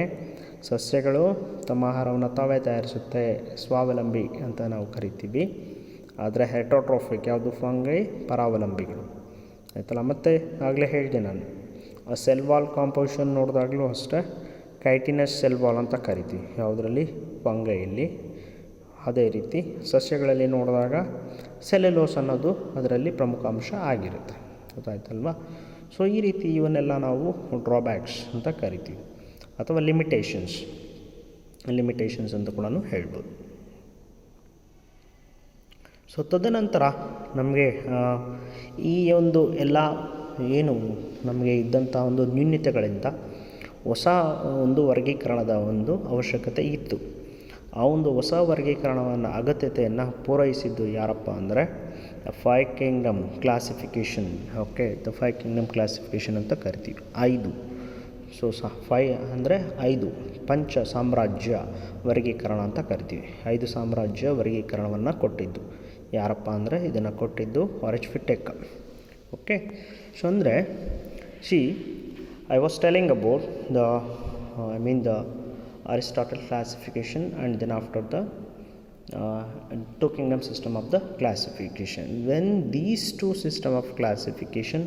ಸಸ್ಯಗಳು ತಮ್ಮ ಆಹಾರವನ್ನು ತಾವೇ ತಯಾರಿಸುತ್ತೆ, ಸ್ವಾವಲಂಬಿ ಅಂತ ನಾವು ಕರಿತೀವಿ. ಆದರೆ ಹೆಟರೋಟ್ರೋಫಿಕ್ ಯಾವುದು ಫಂಗೈ ಪರಾವಲಂಬಿಗಳು, ಆಯ್ತಲ್ಲ. ಮತ್ತು ಆಗಲೇ ಹೇಳಿದೆ ನಾನು, ಆ ಸೆಲ್ ವಾಲ್ ಕಾಂಪೋಸಿಷನ್ ನೋಡಿದಾಗಲೂ ಅಷ್ಟೇ ಕೈಟಿನಸ್ ಸೆಲ್ ವಾಲ್ ಅಂತ ಕರಿತೀವಿ, ಯಾವುದರಲ್ಲಿ ಫಂಗೈಯಲ್ಲಿ. ಅದೇ ರೀತಿ ಸಸ್ಯಗಳಲ್ಲಿ ನೋಡಿದಾಗ ಸೆಲ್ಯುಲೋಸ್ ಅನ್ನೋದು ಅದರಲ್ಲಿ ಪ್ರಮುಖ ಅಂಶ ಆಗಿರುತ್ತೆ. ಗೊತ್ತಾಯ್ತಲ್ವಾ. ಸೊ ಈ ರೀತಿ ಇವನ್ನೆಲ್ಲ ನಾವು ಡ್ರಾಬ್ಯಾಕ್ಸ್ ಅಂತ ಕರಿತೀವಿ ಅಥವಾ ಲಿಮಿಟೇಷನ್ಸ್ ಅಂತ ಕೂಡ ಹೇಳ್ಬೋದು. ಸೊ ತದನಂತರ ನಮಗೆ ಈ ಒಂದು ಎಲ್ಲ ಏನು ನಮಗೆ ಇದ್ದಂಥ ಒಂದು ನ್ಯೂನ್ಯತೆಗಳಿಂದ ಹೊಸ ಒಂದು ವರ್ಗೀಕರಣದ ಒಂದು ಅವಶ್ಯಕತೆ ಇತ್ತು. ಆ ಒಂದು ಹೊಸ ವರ್ಗೀಕರಣವನ್ನು ಅಗತ್ಯತೆಯನ್ನು ಪೂರೈಸಿದ್ದು ಯಾರಪ್ಪ ಅಂದರೆ the 5 Kingdom classification. Okay, the 5 Kingdom classification ಅಂತ ಕರಿತೀವಿ. 5 ಸೊ 5 ಅಂದರೆ 5 ಪಂಚ ಸಾಮ್ರಾಜ್ಯ ವರ್ಗೀಕರಣ ಅಂತ ಕರಿತೀವಿ. 5 ಸಾಮ್ರಾಜ್ಯ ವರ್ಗೀಕರಣವನ್ನು ಕೊಟ್ಟಿದ್ದು ಯಾರಪ್ಪ ಅಂದರೆ ಇದನ್ನು ಕೊಟ್ಟಿದ್ದು ಆರೆಂಜ್ ವಿಟೇಕರ್. ಓಕೆ, ಸೊ ಅಂದರೆ I was telling about the Aristotle classification, and then after the two kingdom system of the classification. When these two system of classification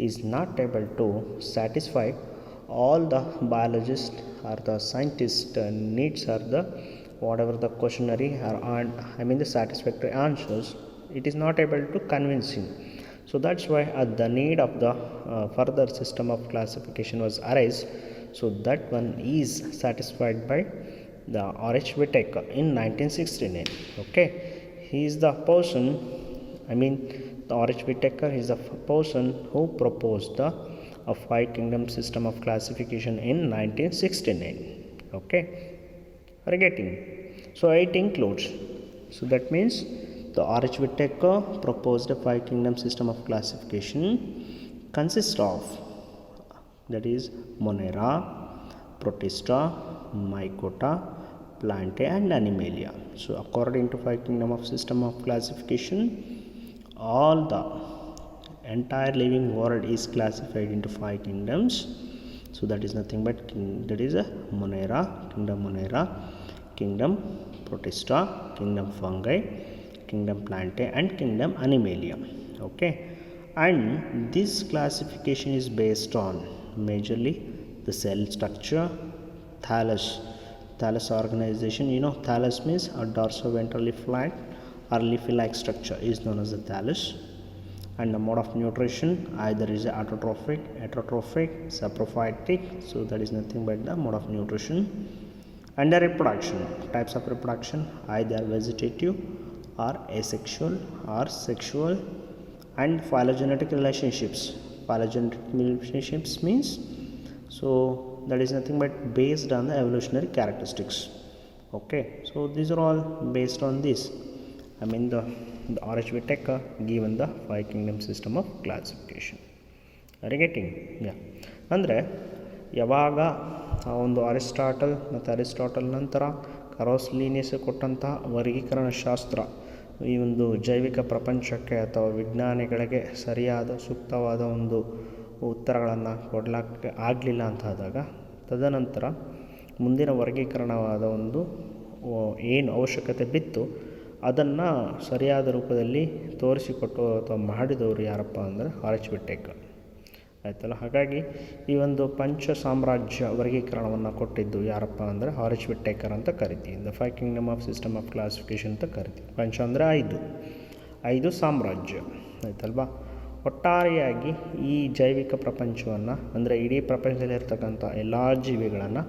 is not able to satisfy all the biologists or the scientist needs or the whatever the questionnaire or the satisfactory answers, it is not able to convince him. So that's why the need of the further system of classification was arise. So that one is satisfied by the Orange Whittaker in 1969. Okay, he is the person, the Orange Whittaker is the person who proposed the 5 kingdom system of classification in 1969. Okay, are you getting? So it includes, so that means the Orange Whittaker proposed a 5 kingdom system of classification consists of, that is Monera, Protista, Mycota, Plantae and Animalia. So according to 5 kingdom of system of classification, all the entire living world is classified into 5 kingdoms. So that is nothing but that is a Monera, kingdom Protista, kingdom Fungi, kingdom Plantae and kingdom Animalia. Okay, and this classification is based on majorly the cell structure, thallus organization. Thallus means a dorsoventrally flat or leafy like structure is known as the thallus. And the mode of nutrition either is autotrophic, heterotrophic, saprophytic. So that is nothing but the mode of nutrition. And the reproduction, types of reproduction, either vegetative or asexual or sexual. And phylogenetic relationships means, so that is nothing but based on the evolutionary characteristics. Okay, so these are all based on this. The Orange Whittaker given the 5 kingdom system of classification. Are you getting? Yeah. ಅಂದರೆ ಯಾವಾಗ ಆ ಒಂದು Aristotle ನಂತರ ಕರೋಸ್ಲೀನಿಯಸ್ ಕೊಟ್ಟಂಥ ವರ್ಗೀಕರಣ ಶಾಸ್ತ್ರ ಈ ಒಂದು ಜೈವಿಕ ಪ್ರಪಂಚಕ್ಕೆ ಅಥವಾ ವಿಜ್ಞಾನಿಗಳಿಗೆ ಸರಿಯಾದ ಸೂಕ್ತವಾದ ಒಂದು ಉತ್ತರಗಳನ್ನು ಕೊಡಲಿಕ್ಕೆ ಆಗಲಿಲ್ಲ ಅಂತಾದಾಗ, ತದನಂತರ ಮುಂದಿನ ವರ್ಗೀಕರಣವಾದ ಒಂದು ಏನು ಅವಶ್ಯಕತೆ ಬಿತ್ತು ಅದನ್ನು ಸರಿಯಾದ ರೂಪದಲ್ಲಿ ತೋರಿಸಿಕೊಟ್ಟು ಅಥವಾ ಮಾಡಿದವರು ಯಾರಪ್ಪ ಅಂದರೆ ಆರೆಂಜ್ ವಿಟೇಕರ್. ಆಯ್ತಲ್ಲ. ಹಾಗಾಗಿ ಈ ಒಂದು ಪಂಚ ಸಾಮ್ರಾಜ್ಯ ವರ್ಗೀಕರಣವನ್ನು ಕೊಟ್ಟಿದ್ದು ಯಾರಪ್ಪ ಅಂದರೆ ಆರೆಂಜ್ ವಿಟೇಕರ್ ಅಂತ ಕರಿತೀವಿ. The 5 Kingdom of system of classification ಅಂತ ಕರಿತೀವಿ. ಪಂಚ ಅಂದರೆ 5 ಸಾಮ್ರಾಜ್ಯ. ಆಯ್ತಲ್ವಾ. ಒಟ್ಟಾರೆಯಾಗಿ ಈ ಜೈವಿಕ ಪ್ರಪಂಚವನ್ನು ಅಂದರೆ ಇಡೀ ಪ್ರಪಂಚದಲ್ಲಿರ್ತಕ್ಕಂಥ ಎಲ್ಲ ಜೀವಿಗಳನ್ನು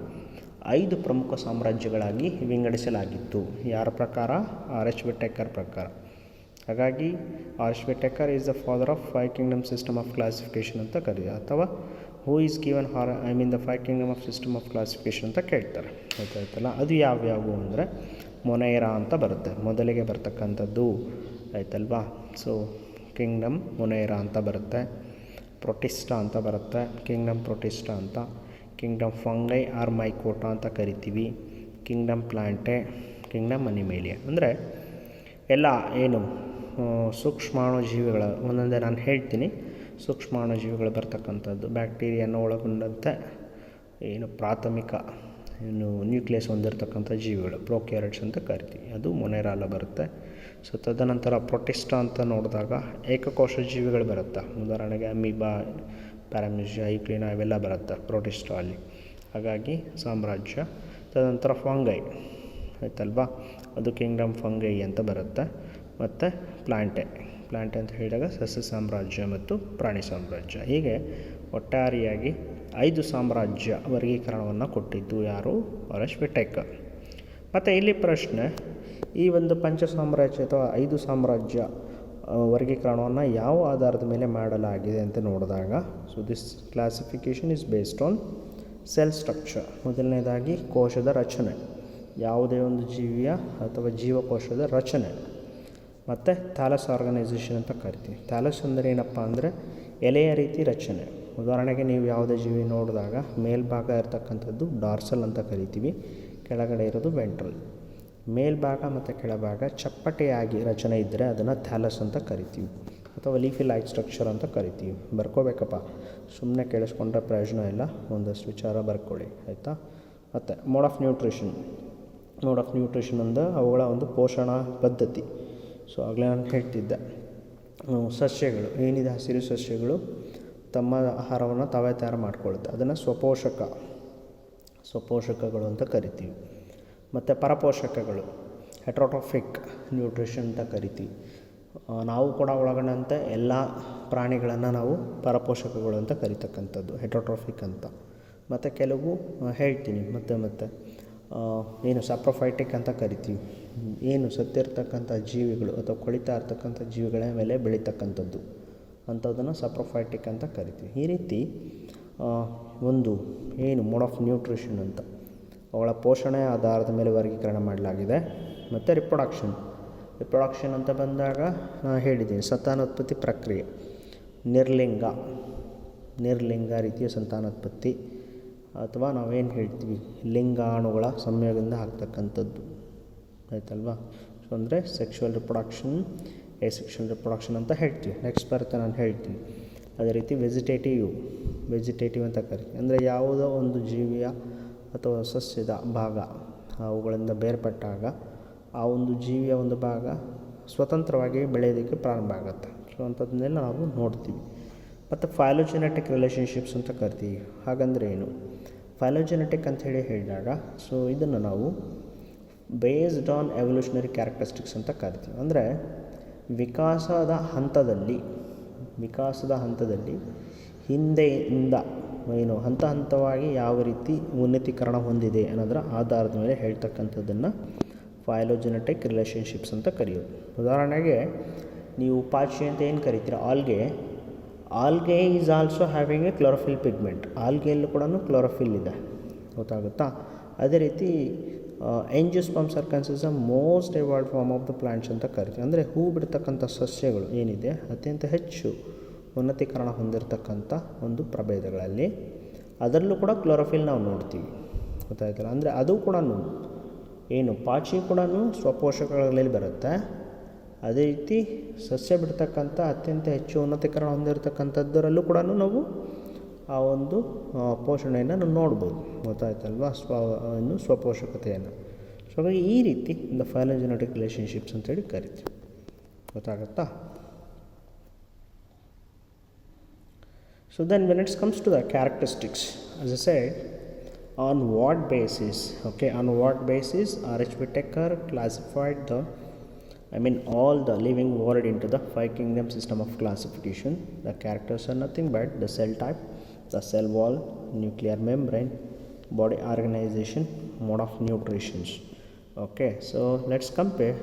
5 ಪ್ರಮುಖ ಸಾಮ್ರಾಜ್ಯಗಳಾಗಿ ವಿಂಗಡಿಸಲಾಗಿತ್ತು. ಯಾರ ಪ್ರಕಾರ? ಆರೆಂಜ್ ವಿಟೇಕರ್ ಪ್ರಕಾರ. ಹಾಗಾಗಿ orange Whittaker is the father of 5 Kingdom system of classification ಅಂತ ಕರೀತಾರೆ. ಅಥವಾ who is given the 5 Kingdom of system of classification ಅಂತ ಕೇಳ್ತಾರೆ. ಆಯ್ತಾಯ್ತಲ್ಲ. ಅದು ಯಾವ್ಯಾವು ಅಂದರೆ ಮೊನೈರಾ ಅಂತ ಬರುತ್ತೆ, ಮೊದಲಿಗೆ ಬರ್ತಕ್ಕಂಥದ್ದು. ಆಯ್ತಲ್ವಾ. ಸೊ ಕಿಂಗ್ಡಮ್ ಮೊನೈರಾ ಅಂತ ಬರುತ್ತೆ, ಪ್ರೊಟಿಸ್ಟಾ ಅಂತ ಬರುತ್ತೆ, ಕಿಂಗ್ಡಮ್ ಪ್ರೊಟಿಸ್ಟಾ ಅಂತ, ಕಿಂಗ್ಡಮ್ ಫಂಗೈ ಆರ್ ಮೈಕೋಟಾ ಅಂತ ಕರಿತೀವಿ, ಕಿಂಗ್ಡಮ್ ಪ್ಲಾಂಟೆ, ಕಿಂಗ್ಡಮ್ ಅನಿಮೇಲಿಯಾ. ಅಂದರೆ ಎಲ್ಲ ಏನು ಸೂಕ್ಷ್ಮಾಣುಜೀವಿಗಳ ಒಂದೊಂದೇ ನಾನು ಹೇಳ್ತೀನಿ. ಸೂಕ್ಷ್ಮಾಣುಜೀವಿಗಳು ಬರ್ತಕ್ಕಂಥದ್ದು ಬ್ಯಾಕ್ಟೀರಿಯಾನ ಒಳಗೊಂಡಂತೆ ಏನು ಪ್ರಾಥಮಿಕ ನ್ಯೂಕ್ಲಿಯಸ್ ಹೊಂದಿರತಕ್ಕಂಥ ಜೀವಿಗಳು ಪ್ರೊಕ್ಯಾರಿಯೋಟ್ಸ್ ಅಂತ ಕರಿತೀವಿ. ಅದು ಮೊನೈರಾಲ ಬರುತ್ತೆ. ಸೊ ತದನಂತರ ಪ್ರೊಟಿಸ್ಟಾ ಅಂತ ನೋಡಿದಾಗ ಏಕಕೋಶ ಜೀವಿಗಳು ಬರುತ್ತೆ. ಉದಾಹರಣೆಗೆ ಅಮೀಬಾ, ಪ್ಯಾರಾಮಿಸಿಯಾ, ಯುಕ್ಲಿನಾ ಇವೆಲ್ಲ ಬರುತ್ತೆ ಪ್ರೊಟಿಸ್ಟಾ ಅಲ್ಲಿ. ಹಾಗಾಗಿ ಸಾಮ್ರಾಜ್ಯ. ತದನಂತರ ಫಂಗೈ ಆಯ್ತಲ್ವಾ, ಅದು ಕಿಂಗ್ಡಮ್ ಫಂಗೈ ಅಂತ ಬರುತ್ತೆ. ಮತ್ತು ಪ್ಲಾಂಟೆ, ಪ್ಲ್ಯಾಂಟ್ ಅಂತ ಹೇಳಿದಾಗ ಸಸ್ಯ ಸಾಮ್ರಾಜ್ಯ ಮತ್ತು ಪ್ರಾಣಿ ಸಾಮ್ರಾಜ್ಯ. ಹೀಗೆ ಒಟ್ಟಾರೆಯಾಗಿ 5 ಸಾಮ್ರಾಜ್ಯ ವರ್ಗೀಕರಣವನ್ನು ಕೊಟ್ಟಿದ್ದು ಯಾರು? Arrest Whittaker. ಮತ್ತು ಇಲ್ಲಿ ಪ್ರಶ್ನೆ, ಈ ಒಂದು ಪಂಚ ಸಾಮ್ರಾಜ್ಯ ಅಥವಾ 5 ಸಾಮ್ರಾಜ್ಯ ವರ್ಗೀಕರಣವನ್ನು ಯಾವ ಆಧಾರದ ಮೇಲೆ ಮಾಡಲಾಗಿದೆ ಅಂತ ನೋಡಿದಾಗ, so this classification is based on cell structure. ಮೊದಲನೇದಾಗಿ ಕೋಶದ ರಚನೆ, ಯಾವುದೇ ಒಂದು ಜೀವಿಯ ಅಥವಾ ಜೀವಕೋಶದ ರಚನೆ. ಮತ್ತು ಥ್ಯಾಲಸ್ ಆರ್ಗನೈಸೇಷನ್ ಅಂತ ಕರಿತೀವಿ. ಥ್ಯಾಲಸ್ ಅಂದರೆ ಏನಪ್ಪ ಅಂದರೆ ಎಲೆಯ ರೀತಿ ರಚನೆ. ಉದಾಹರಣೆಗೆ ನೀವು ಯಾವುದೇ ಜೀವಿ ನೋಡಿದಾಗ ಮೇಲ್ಭಾಗ ಇರತಕ್ಕಂಥದ್ದು ಡಾರ್ಸಲ್ ಅಂತ ಕರಿತೀವಿ, ಕೆಳಗಡೆ ಇರೋದು ವೆಂಟ್ರಲ್. ಮೇಲ್ಭಾಗ ಮತ್ತು ಕೆಳಭಾಗ ಚಪ್ಪಟೆಯಾಗಿ ರಚನೆ ಇದ್ದರೆ ಅದನ್ನು ಥ್ಯಾಲಸ್ ಅಂತ ಕರಿತೀವಿ, ಅಥವಾ ಲೀಫಿ ಲೈಕ್ ಸ್ಟ್ರಕ್ಚರ್ ಅಂತ ಕರಿತೀವಿ. ಬರ್ಕೋಬೇಕಪ್ಪ, ಸುಮ್ಮನೆ ಕೇಳಿಸ್ಕೊಂಡ್ರೆ ಪ್ರಯೋಜನ ಇಲ್ಲ, ಒಂದಷ್ಟು ವಿಚಾರ ಬರ್ಕೊಳ್ಳಿ, ಆಯಿತಾ. ಮತ್ತು mode of nutrition. Mode of nutrition ಅಂದರೆ ಅವುಗಳ ಒಂದು ಪೋಷಣಾ ಪದ್ಧತಿ. ಸೊ ಆಗಲೇ ನಾನು ಹೇಳ್ತಿದ್ದೆ, ಸಸ್ಯಗಳು ಏನಿದೆ, ಹಸಿರು ಸಸ್ಯಗಳು ತಮ್ಮ ಆಹಾರವನ್ನು ತಾವೇ ತಯಾರು ಮಾಡ್ಕೊಳ್ಳುತ್ತೆ, ಅದನ್ನು ಸ್ವಪೋಷಕಗಳು ಅಂತ ಕರಿತೀವಿ. ಮತ್ತು ಪರಪೋಷಕಗಳು ಹೆಟ್ರೋಟ್ರೋಫಿಕ್ ನ್ಯೂಟ್ರಿಷನ್ ಅಂತ ಕರಿತೀವಿ. ನಾವು ಕೂಡ ಒಳಗೊಂಡಂತೆ ಎಲ್ಲ ಪ್ರಾಣಿಗಳನ್ನು ನಾವು ಪರಪೋಷಕಗಳು ಅಂತ ಕರಿತಕ್ಕಂಥದ್ದು, ಹೆಟ್ರೋಟ್ರೋಫಿಕ್ ಅಂತ. ಮತ್ತು ಕೆಲವು ಹೇಳ್ತೀನಿ ಮತ್ತೆ ಏನು ಸಾಪ್ರೋಫೈಟಿಕ್ ಅಂತ ಕರಿತೀವಿ, ಏನು ಸತ್ತಿರ್ತಕ್ಕಂಥ ಜೀವಿಗಳು ಅಥವಾ ಕೊಳಿತಾ ಇರ್ತಕ್ಕಂಥ ಜೀವಿಗಳ ಮೇಲೆ ಬೆಳೀತಕ್ಕಂಥದ್ದು ಅಂಥದ್ದನ್ನು ಸಾಪ್ರೋಫೈಟಿಕ್ ಅಂತ ಕರಿತೀವಿ. ಈ ರೀತಿ ಒಂದು ಏನು ಮೋಡ್ ಆಫ್ ನ್ಯೂಟ್ರಿಷನ್ ಅಂತ ಅವುಗಳ ಪೋಷಣೆಯ ಆಧಾರದ ಮೇಲೆ ವರ್ಗೀಕರಣ ಮಾಡಲಾಗಿದೆ. ಮತ್ತು ರಿಪ್ರೊಡಕ್ಷನ್ ಅಂತ ಬಂದಾಗ ನಾನು ಹೇಳಿದ್ದೀನಿ, ಸಂತಾನೋತ್ಪತ್ತಿ ಪ್ರಕ್ರಿಯೆ, ನಿರ್ಲಿಂಗ ರೀತಿಯ ಸಂತಾನೋತ್ಪತ್ತಿ, ಅಥವಾ ನಾವೇನು ಹೇಳ್ತೀವಿ ಲಿಂಗಾಣುಗಳ ಸಂಯೋಗದಿಂದ ಆಗ್ತಕ್ಕಂಥದ್ದು, ಆಯ್ತಲ್ವಾ. ಸೊ ಅಂದರೆ ಸೆಕ್ಷುವಲ್ ರಿಪ್ರೊಡಕ್ಷನ್, ಎಸೆಕ್ಷುವಲ್ ರಿಪ್ರೊಡಕ್ಷನ್ ಅಂತ ಹೇಳ್ತೀವಿ. ನೆಕ್ಸ್ಟ್ ಬರುತ್ತೆ, ನಾನು ಹೇಳ್ತೀನಿ. ಅದೇ ರೀತಿ ವೆಜಿಟೇಟಿವ್ ಅಂತ ಕರಿತೀವಿ. ಅಂದರೆ ಯಾವುದೋ ಒಂದು ಜೀವಿಯ ಅಥವಾ ಸಸ್ಯದ ಭಾಗ ಅವುಗಳಿಂದ ಬೇರ್ಪಟ್ಟಾಗ ಆ ಒಂದು ಜೀವಿಯ ಒಂದು ಭಾಗ ಸ್ವತಂತ್ರವಾಗಿ ಬೆಳೆಯೋದಕ್ಕೆ ಪ್ರಾರಂಭ ಆಗುತ್ತೆ. ಸೊ ಅಂಥದ್ದನ್ನೆಲ್ಲ ನಾವು ನೋಡ್ತೀವಿ. ಮತ್ತು ಫೈಲೋಜೆನೆಟಿಕ್ ರಿಲೇಷನ್ಶಿಪ್ಸ್ ಅಂತ ಕರಿತೀವಿ. ಹಾಗಂದರೆ ಏನು? ಫೈಲೋಜೆನೆಟಿಕ್ ಅಂಥೇಳಿ ಹೇಳಿದಾಗ, ಸೊ ಇದನ್ನು ನಾವು ಬೇಸ್ಡ್ ಆನ್ ಎವಲ್ಯೂಷನರಿ ಕ್ಯಾರೆಕ್ಟರಿಸ್ಟಿಕ್ಸ್ ಅಂತ ಕರಿತೀವಿ. ಅಂದರೆ ವಿಕಾಸದ ಹಂತದಲ್ಲಿ ಹಿಂದೆಯಿಂದ ಏನು ಹಂತವಾಗಿ ಯಾವ ರೀತಿ ಉನ್ನತೀಕರಣ ಹೊಂದಿದೆ ಅನ್ನೋದರ ಆಧಾರದ ಮೇಲೆ ಹೇಳ್ತಕ್ಕಂಥದ್ದನ್ನು ಫೈಲೋಜೆನೆಟಿಕ್ ರಿಲೇಷನ್ಶಿಪ್ಸ್ ಅಂತ ಕರೆಯೋದು. ಉದಾಹರಣೆಗೆ ನೀವು ಪಾಚಿ ಅಂತ ಏನು ಕರಿತೀರ, algae is also having a chlorophyll pigment. ಆಲ್ಗೆಯಲ್ಲೂ ಕೂಡ ಕ್ಲೋರೋಫಿಲ್ ಇದೆ, ಗೊತ್ತಾಗುತ್ತಾ. ಅದೇ ರೀತಿ ಎಂಜಿಯೋಸ್ಪರ್ಮ್ ಸರ್ಕನ್ಸ್ a most evolved form of the plants ಅಂತ ಕರಿತೀವಿ. ಅಂದರೆ ಹೂ ಬಿಡ್ತಕ್ಕಂಥ ಸಸ್ಯಗಳು ಏನಿದೆ ಅತ್ಯಂತ ಹೆಚ್ಚು ಉನ್ನತೀಕರಣ ಹೊಂದಿರತಕ್ಕಂಥ ಒಂದು ಪ್ರಭೇದಗಳಲ್ಲಿ ಅದರಲ್ಲೂ ಕೂಡ ಕ್ಲೋರೋಫಿಲ್ ನಾವು ನೋಡ್ತೀವಿ, ಗೊತ್ತಾಯ್ತಲ್ಲ. ಅಂದರೆ ಅದು ಕೂಡ ಏನು ಪಾಚಿ ಕೂಡ ಸ್ವಪೋಷಕಗಳಲ್ಲಿ ಬರುತ್ತೆ. ಅದೇ ರೀತಿ ಸಸ್ಯ ಬಿಡ್ತಕ್ಕಂಥ ಅತ್ಯಂತ ಹೆಚ್ಚು ಉನ್ನತೀಕರಣ ಹೊಂದಿರತಕ್ಕಂಥದ್ದರಲ್ಲೂ ಕೂಡ ನಾವು ಆ ಒಂದು ಪೋಷಣೆಯನ್ನು ನಾವು ನೋಡ್ಬೋದು, ಗೊತ್ತಾಯ್ತಲ್ವ, ಸ್ವಪೋಷಕತೆಯನ್ನು. ಸೊ ಹಾಗಾಗಿ ಈ ರೀತಿ ದ ಫೈಲೋಜೆನೆಟಿಕ್ ರಿಲೇಷನ್ಶಿಪ್ಸ್ ಅಂತೇಳಿ ಕರಿತೀವಿ, ಗೊತ್ತಾಗುತ್ತಾ. So then when it comes to the characteristics, as I said, on what basis R.H. Whittaker classified all the living world into the 5 kingdom system of classification. The characters are nothing but the cell type, the cell wall, nuclear membrane, body organization, mode of nutrition. Okay, so let's compare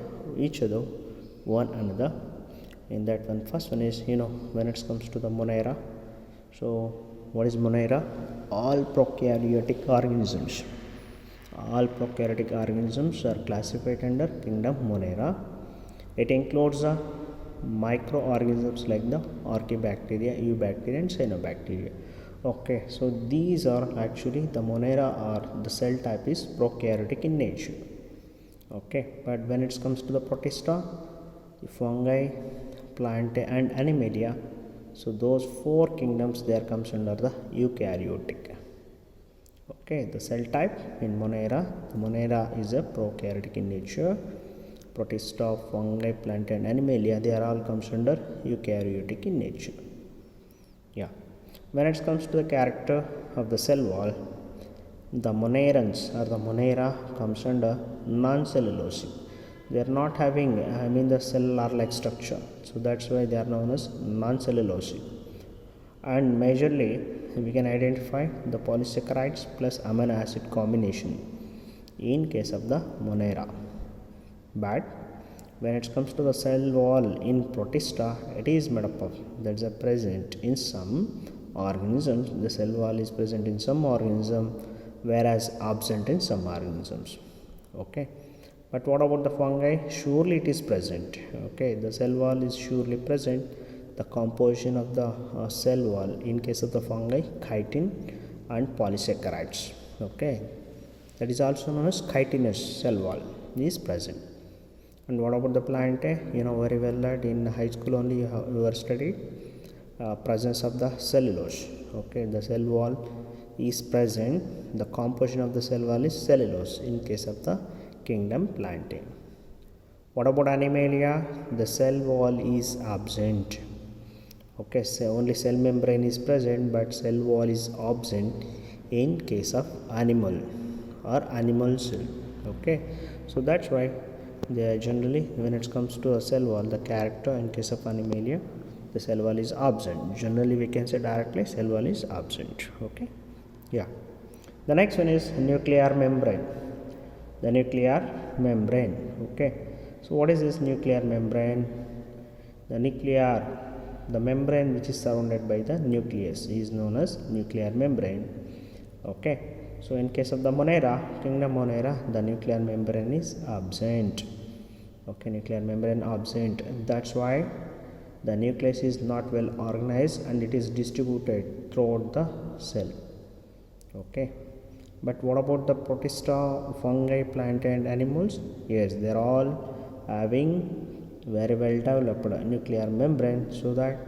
each of them one another. In that one, first one is, when it comes to the Monera. So what is Monera? All prokaryotic organisms are classified under kingdom Monera. It includes the microorganisms like the archaebacteria, eubacteria and cyanobacteria. Okay, so these are actually the Monera, or the cell type is prokaryotic in nature. Okay, but when it comes to the Protista, the fungi, Plantae and Animalia, so those 4 kingdoms there comes under the eukaryotic. Okay, the cell type in Monera, the Monera is a prokaryotic in nature. Protista, fungi, Plantae and Animalia, they are all comes under eukaryotic in nature. Yeah. When it comes to the character of the cell wall, the Monerans or the Monera comes under non-cellulosic. they are not having the cellular like structure, so that's why they are known as non-cellulosic. And majorly we can identify the polysaccharides plus amino acid combination in case of the Monera. But when it comes to the cell wall in Protista, it is made up of, that's a present in some organisms. The cell wall is present in some organism, whereas absent in some organisms. Okay, but what about the fungi? Surely it is present. Okay, the cell wall is surely present. The composition of the cell wall in case of the fungi, chitin and polysaccharides. Okay, that is also known as chitinous cell wall is present. And what about the plant? You know very well that in high school only you were studied presence of the cellulose. Okay, the cell wall is present. The composition of the cell wall is cellulose in case of the kingdom Plantae. What about Animalia? The cell wall is absent. Okay, so only cell membrane is present, but cell wall is absent in case of animal or animal cell. Okay, so that's why they are generally, when it comes to a cell wall, the character in case of Animalia, the cell wall is absent. Generally we can say directly cell wall is absent. Okay, yeah. The next one is nuclear membrane. The nuclear membrane. Okay, so what is this nuclear membrane? The membrane which is surrounded by the nucleus is known as nuclear membrane. Okay, so in case of the Monera, kingdom Monera, the nuclear membrane is absent. Okay, nuclear membrane absent. That's why the nucleus is not well organized and it is distributed throughout the cell. Okay, but what about the Protista, fungi, plant and animals? Yes, they are all having very well developed nuclear membrane, so that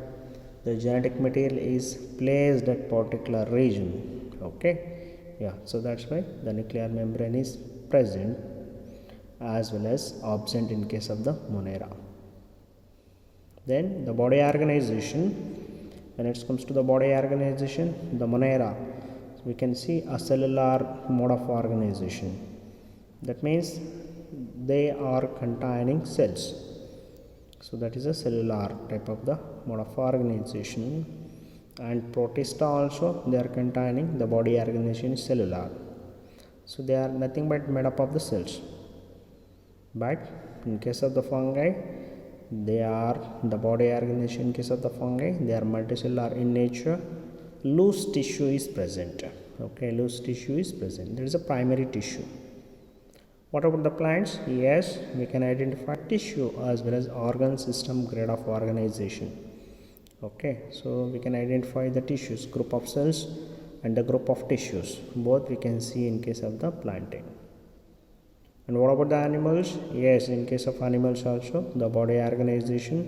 the genetic material is placed at particular region. Okay, yeah, so that's why the nuclear membrane is present as well as absent in case of the Monera. Then the body organization. When it comes to the body organization, the Monera, we can see a cellular mode of organization. That means they are containing cells. So that is a cellular type of the mode of organization. And Protista also, they are containing the body organization is cellular. So they are nothing but made up of the cells. But in case of the fungi, they are the body organization. In case of the fungi, they are multicellular in nature. Loose tissue is present. Okay, loose tissue is present. There is a primary tissue. What about the plants? Yes, we can identify tissue as well as organ system grade of organization. Okay, so we can identify the tissues, group of cells and the group of tissues. Both we can see in case of the Plantae. And what about the animals? Yes, in case of animals also, the body organization,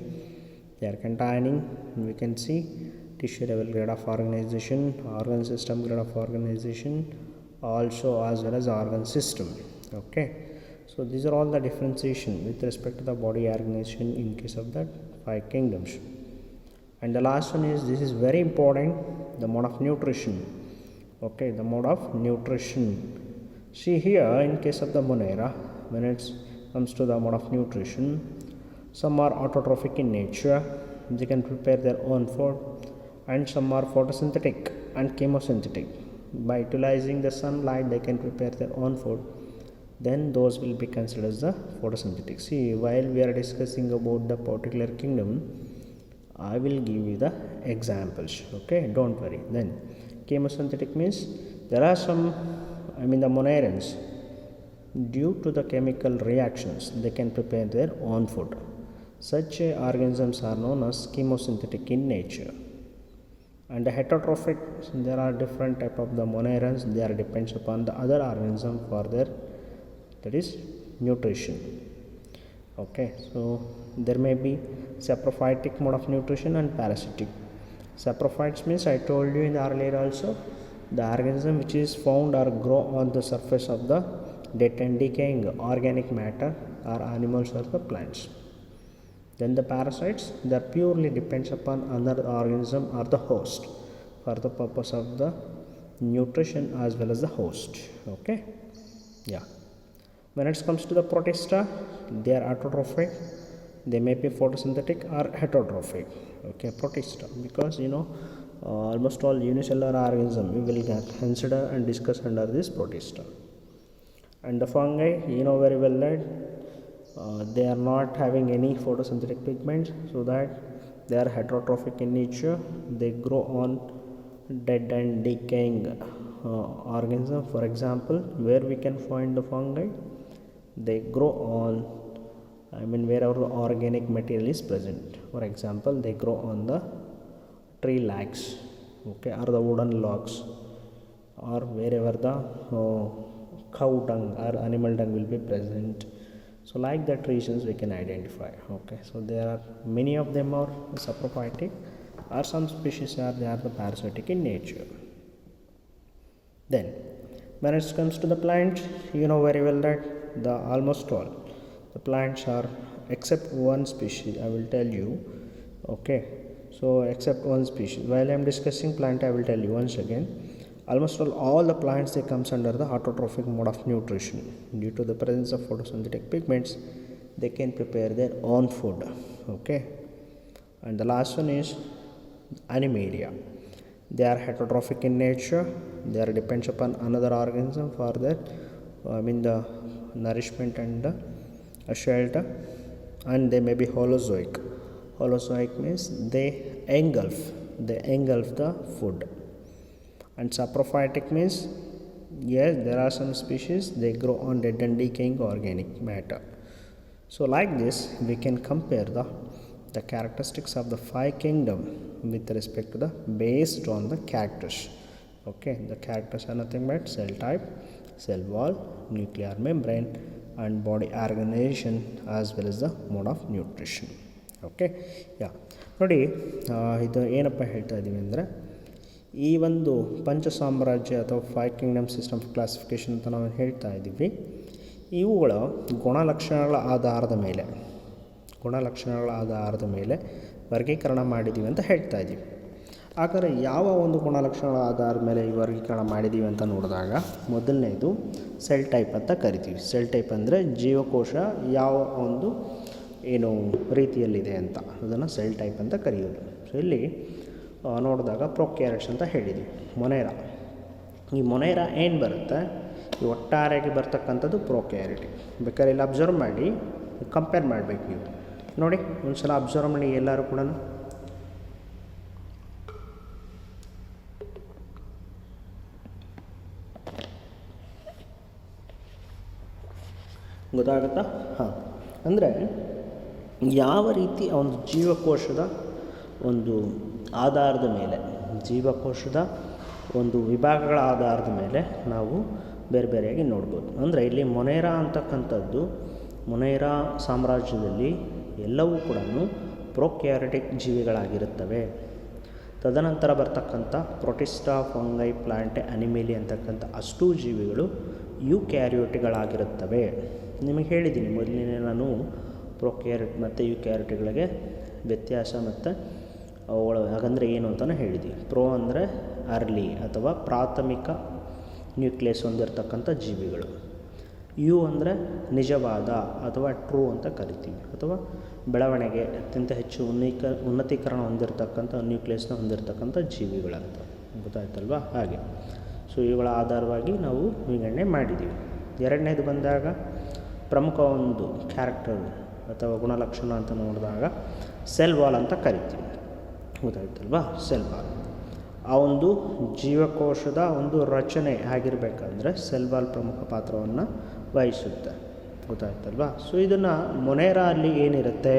they are containing, we can see tissue level grade of organization, organ system grade of organization, also as well as organ system. Okay, so these are all the differentiation with respect to the body organization in case of the 5 kingdoms. And the last one is, this is very important, the mode of nutrition. Okay, the mode of nutrition. See here, in case of the Monera, when it comes to the mode of nutrition, some are autotrophic in nature, they can prepare their own food, and some are photosynthetic and chemosynthetic. By utilizing the sunlight, they can prepare their own food. Then those will be considered as the photosynthetic. See, while we are discussing about the particular kingdom, I will give you the examples. Okay, don't worry. Then chemosynthetic means there are some, the Monerans, due to the chemical reactions, they can prepare their own food. Such organisms are known as chemosynthetic in nature. And the heterotrophic, there are different type of the Monerans. They are depends upon the other organism for their, that is, nutrition. Okay, so there may be saprophytic mode of nutrition and parasitic. Saprophytes means, I told you in the earlier also, the organism which is found or grow on the surface of the dead and decaying organic matter are animals or the plants. Then the parasites, that purely depends upon another organism or the host for the purpose of the nutrition as well as the host. Okay, yeah. When it comes to the protista, they are autotrophic. They may be photosynthetic or heterotrophic. Okay, protista, because almost all unicellular organism we will consider and discuss under this protista. And the fungi, very well that they are not having any photosynthetic pigments, so that they are heterotrophic in nature. They grow on dead and decaying organism. For example, where we can find the fungi, they grow on, wherever the organic material is present. For example, they grow on the tree lags, okay, or the wooden logs, or wherever the cow dung or animal dung will be present. So like that regions we can identify. Okay, so there are many of them are saprophytic, or some species are the parasitic in nature. Then when it comes to the plants, very well that the almost all the plants are, except one species I will tell you. Okay, so except one species, while I am discussing plant I will tell you once again, almost all the plants they comes under the autotrophic mode of nutrition. Due to the presence of photosynthetic pigments, they can prepare their own food. Okay, and the last one is animalia. They are heterotrophic in nature. They are depends upon another organism for their the nourishment and the shelter, and they may be holozoic. Holozoic means they engulf the food. And saprophytic means, yes, there are some species they grow on dead and decaying organic matter. So like this we can compare the characteristics of the five kingdom with respect to the based on the characters. Okay, the characters are nothing but cell type, cell wall, nuclear membrane, and body organization, as well as the mode of nutrition. Okay, yeah, ನೋಡಿ ಇದು ಏನಪ್ಪ ಹೇಳ್ತಾ ಇದ್ದೀವಿ ಅಂದರೆ, ಈ ಒಂದು ಪಂಚ ಸಾಮ್ರಾಜ್ಯ ಅಥವಾ five Kingdom system of classification ಅಂತ ನಾವು ಹೇಳ್ತಾ ಇದ್ದೀವಿ, ಇವುಗಳ ಗುಣಲಕ್ಷಣಗಳ ಆಧಾರದ ಮೇಲೆ ವರ್ಗೀಕರಣ ಮಾಡಿದ್ದೀವಿ ಅಂತ ಹೇಳ್ತಾ ಇದ್ದೀವಿ. ಹಾಗಾದರೆ ಯಾವ ಒಂದು ಗುಣಲಕ್ಷಣಗಳ ಆಧಾರದ ಮೇಲೆ ಈ ವರ್ಗೀಕರಣ ಮಾಡಿದ್ದೀವಿ ಅಂತ ನೋಡಿದಾಗ, ಮೊದಲನೇದು ಸೆಲ್ ಟೈಪ್ ಅಂತ ಕರಿತೀವಿ. ಸೆಲ್ ಟೈಪ್ ಅಂದರೆ ಜೀವಕೋಶ ಯಾವ ಒಂದು ರೀತಿಯಲ್ಲಿದೆ ಅಂತ, ಅದನ್ನು ಸೆಲ್ ಟೈಪ್ ಅಂತ ಕರೆಯೋದು. ಸೊ ಇಲ್ಲಿ ನೋಡಿದಾಗ ಪ್ರೊಕ್ಯಾರಿಟ್ಸ್ ಅಂತ ಹೇಳಿದ್ವಿ. ಮೊನೇರಾ, ಈ ಮೊನೇರಾ ಏನು ಬರುತ್ತೆ, ಈ ಒಟ್ಟಾರೆಯಾಗಿ ಬರ್ತಕ್ಕಂಥದ್ದು ಪ್ರೊಕ್ಯಾರಿಟಿಕ್. ಬೇಕಾದ್ರೆ ಇಲ್ಲಿ ಅಬ್ಸರ್ವ್ ಮಾಡಿ ಕಂಪೇರ್ ಮಾಡಬೇಕು. ನೀವು ನೋಡಿ ಒಂದು ಸಲ ಅಬ್ಸರ್ವ್ ಮಾಡಿ ಎಲ್ಲರೂ ಕೂಡ. ಗೊತ್ತಾಗುತ್ತಾ? ಹಾಂ, ಅಂದರೆ ಯಾವ ರೀತಿ ಆ ಒಂದು ಜೀವಕೋಶದ ಒಂದು ಆಧಾರದ ಮೇಲೆ, ಜೀವಕೋಶದ ಒಂದು ವಿಭಾಗಗಳ ಆಧಾರದ ಮೇಲೆ ನಾವು ಬೇರೆ ಬೇರೆಯಾಗಿ ನೋಡ್ಬೋದು. ಅಂದರೆ ಇಲ್ಲಿ ಮೊನೇರಾ ಅಂತಕ್ಕಂಥದ್ದು, ಮೊನೇರಾ ಸಾಮ್ರಾಜ್ಯದಲ್ಲಿ ಎಲ್ಲವೂ ಕೂಡ ಪ್ರೊಕ್ಯಾರಿಟಿಕ್ ಜೀವಿಗಳಾಗಿರುತ್ತವೆ. ತದನಂತರ ಬರ್ತಕ್ಕಂಥ ಪ್ರೊಟಿಸ್ಟಾ, ಫಂಗೈ, ಪ್ಲಾಂಟೆ, ಅನಿಮೇಲಿ ಅಂತಕ್ಕಂಥ ಅಷ್ಟೂ ಜೀವಿಗಳು ಯುಕ್ಯಾರಿಯೋಟಿಗಳಾಗಿರುತ್ತವೆ. ನಿಮಗೆ ಹೇಳಿದ್ದೀನಿ ಮೊದಲನೇ ನಾನು ಪ್ರೊಕ್ಯಾರಿಟ್ ಮತ್ತು ಯುಕ್ಯಾರಿಟಿಗಳಿಗೆ ವ್ಯತ್ಯಾಸ ಮತ್ತು ಅವುಗಳ ಹಾಗಂದರೆ ಏನು ಅಂತಲೂ ಹೇಳಿದ್ದೀವಿ. ಪ್ರೋ ಅಂದರೆ ಅರ್ಲಿ ಅಥವಾ ಪ್ರಾಥಮಿಕ ನ್ಯೂಕ್ಲಿಯಸ್ ಹೊಂದಿರತಕ್ಕಂಥ ಜೀವಿಗಳು. ಯು ಅಂದರೆ ನಿಜವಾದ ಅಥವಾ ಟ್ರೂ ಅಂತ ಕರಿತೀವಿ, ಅಥವಾ ಬೆಳವಣಿಗೆ ಅತ್ಯಂತ ಹೆಚ್ಚು ಉನ್ನತೀಕರಣ ಹೊಂದಿರತಕ್ಕಂಥ ನ್ಯೂಕ್ಲಿಯಸ್ನ ಹೊಂದಿರತಕ್ಕಂಥ ಜೀವಿಗಳಂತ. ಗೊತ್ತಾಯ್ತಲ್ವಾ? ಹಾಗೆ ಸೊ ಇವುಗಳ ಆಧಾರವಾಗಿ ನಾವು ವಿಂಗಡಣೆ ಮಾಡಿದ್ದೀವಿ. ಎರಡನೇದು ಬಂದಾಗ ಪ್ರಮುಖ ಒಂದು ಕ್ಯಾರೆಕ್ಟರ್ ಅಥವಾ ಗುಣಲಕ್ಷಣ ಅಂತ ನೋಡಿದಾಗ ಸೆಲ್ ವಾಲ್ ಅಂತ ಕರಿತೀವಿ. ಗೊತ್ತಾಯ್ತಲ್ವಾ? ಸೆಲ್ ವಾಲ್ ಆ ಒಂದು ಜೀವಕೋಶದ ಒಂದು ರಚನೆ ಆಗಿರಬೇಕಂದ್ರೆ ಸೆಲ್ ವಾಲ್ ಪ್ರಮುಖ ಪಾತ್ರವನ್ನು ವಹಿಸುತ್ತೆ. ಗೊತ್ತಾಯ್ತಲ್ವಾ? ಸೊ ಇದನ್ನು ಮೊನೇರಾ ಅಲ್ಲಿ ಏನಿರುತ್ತೆ,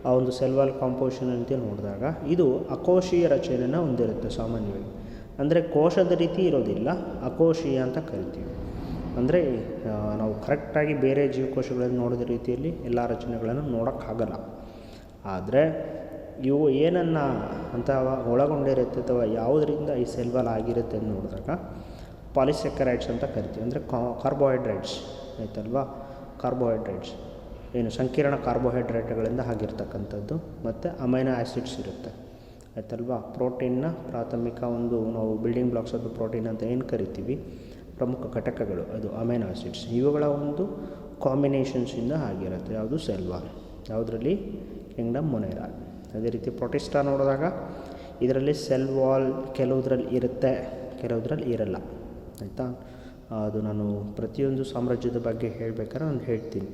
ಆ ಒಂದು ಸೆಲ್ ವಾಲ್ ಕಾಂಪೋಸಿಷನ್ ಅಂತ ನೋಡಿದಾಗ ಇದು ಅಕೋಶೀಯ ರಚನೆಯನ್ನು ಹೊಂದಿರುತ್ತೆ. ಸಾಮಾನ್ಯವಾಗಿ ಅಂದರೆ ಕೋಶದ ರೀತಿ ಇರೋದಿಲ್ಲ, ಅಕೋಶೀಯ ಅಂತ ಕರಿತೀವಿ. ಅಂದರೆ ನಾವು ಕರೆಕ್ಟಾಗಿ ಬೇರೆ ಜೀವಕೋಶಗಳನ್ನು ನೋಡಿದ ರೀತಿಯಲ್ಲಿ ಎಲ್ಲ ರಚನೆಗಳನ್ನು ನೋಡೋಕ್ಕಾಗಲ್ಲ. ಆದರೆ ಇವು ಏನನ್ನು ಅಂತ ಒಳಗೊಂಡಿರುತ್ತೆ ಅಥವಾ ಯಾವುದರಿಂದ ಈ ಸೆಲ್ ವಾಲ್ ಆಗಿರುತ್ತೆ ಅಂತ ನೋಡಿದಾಗ ಪಾಲಿಸ್ಯಾಕರೈಡ್ಸ್ ಅಂತ ಕರಿತೀವಿ. ಅಂದರೆ ಕಾರ್ಬೋಹೈಡ್ರೇಟ್ಸ್ ಆಯ್ತಲ್ವಾ? ಕಾರ್ಬೋಹೈಡ್ರೇಟ್ಸ್ ಏನು ಸಂಕೀರ್ಣ ಕಾರ್ಬೋಹೈಡ್ರೇಟ್ಗಳಿಂದ ಆಗಿರ್ತಕ್ಕಂಥದ್ದು, ಮತ್ತು ಅಮೈನೋ ಆ್ಯಸಿಡ್ಸ್ ಇರುತ್ತೆ ಆಯ್ತಲ್ವಾ? ಪ್ರೋಟೀನ್ನ ಪ್ರಾಥಮಿಕ ಒಂದು ನಾವು ಬಿಲ್ಡಿಂಗ್ ಬ್ಲಾಕ್ಸ್ ಆಫ್ ಪ್ರೋಟೀನ್ ಅಂತ ಏನು ಕರಿತೀವಿ, ಪ್ರಮುಖ ಘಟಕಗಳು ಅದು ಅಮೈನೋ ಆಸಿಡ್ಸ್, ಇವುಗಳ ಒಂದು ಕಾಂಬಿನೇಷನ್ಸಿಂದ ಆಗಿರುತ್ತೆ. ಯಾವುದು ಸೆಲ್ ವಾಲ್, ಯಾವುದರಲ್ಲಿ ಕಿಂಗ್ಡಮ್ ಮೊನೇರಾ. ಅದೇ ರೀತಿ ಪ್ರೊಟಿಸ್ಟಾ ನೋಡಿದಾಗ ಇದರಲ್ಲಿ ಸೆಲ್ ವಾಲ್ ಕೆಲವುದ್ರಲ್ಲಿ ಇರುತ್ತೆ, ಕೆಲವುದ್ರಲ್ಲಿ ಇರಲ್ಲ, ಆಯಿತಾ. ಅದು ನಾನು ಪ್ರತಿಯೊಂದು ಸಾಮ್ರಾಜ್ಯದ ಬಗ್ಗೆ ಹೇಳಬೇಕಾದ್ರೆ ನಾನು ಹೇಳ್ತೀನಿ,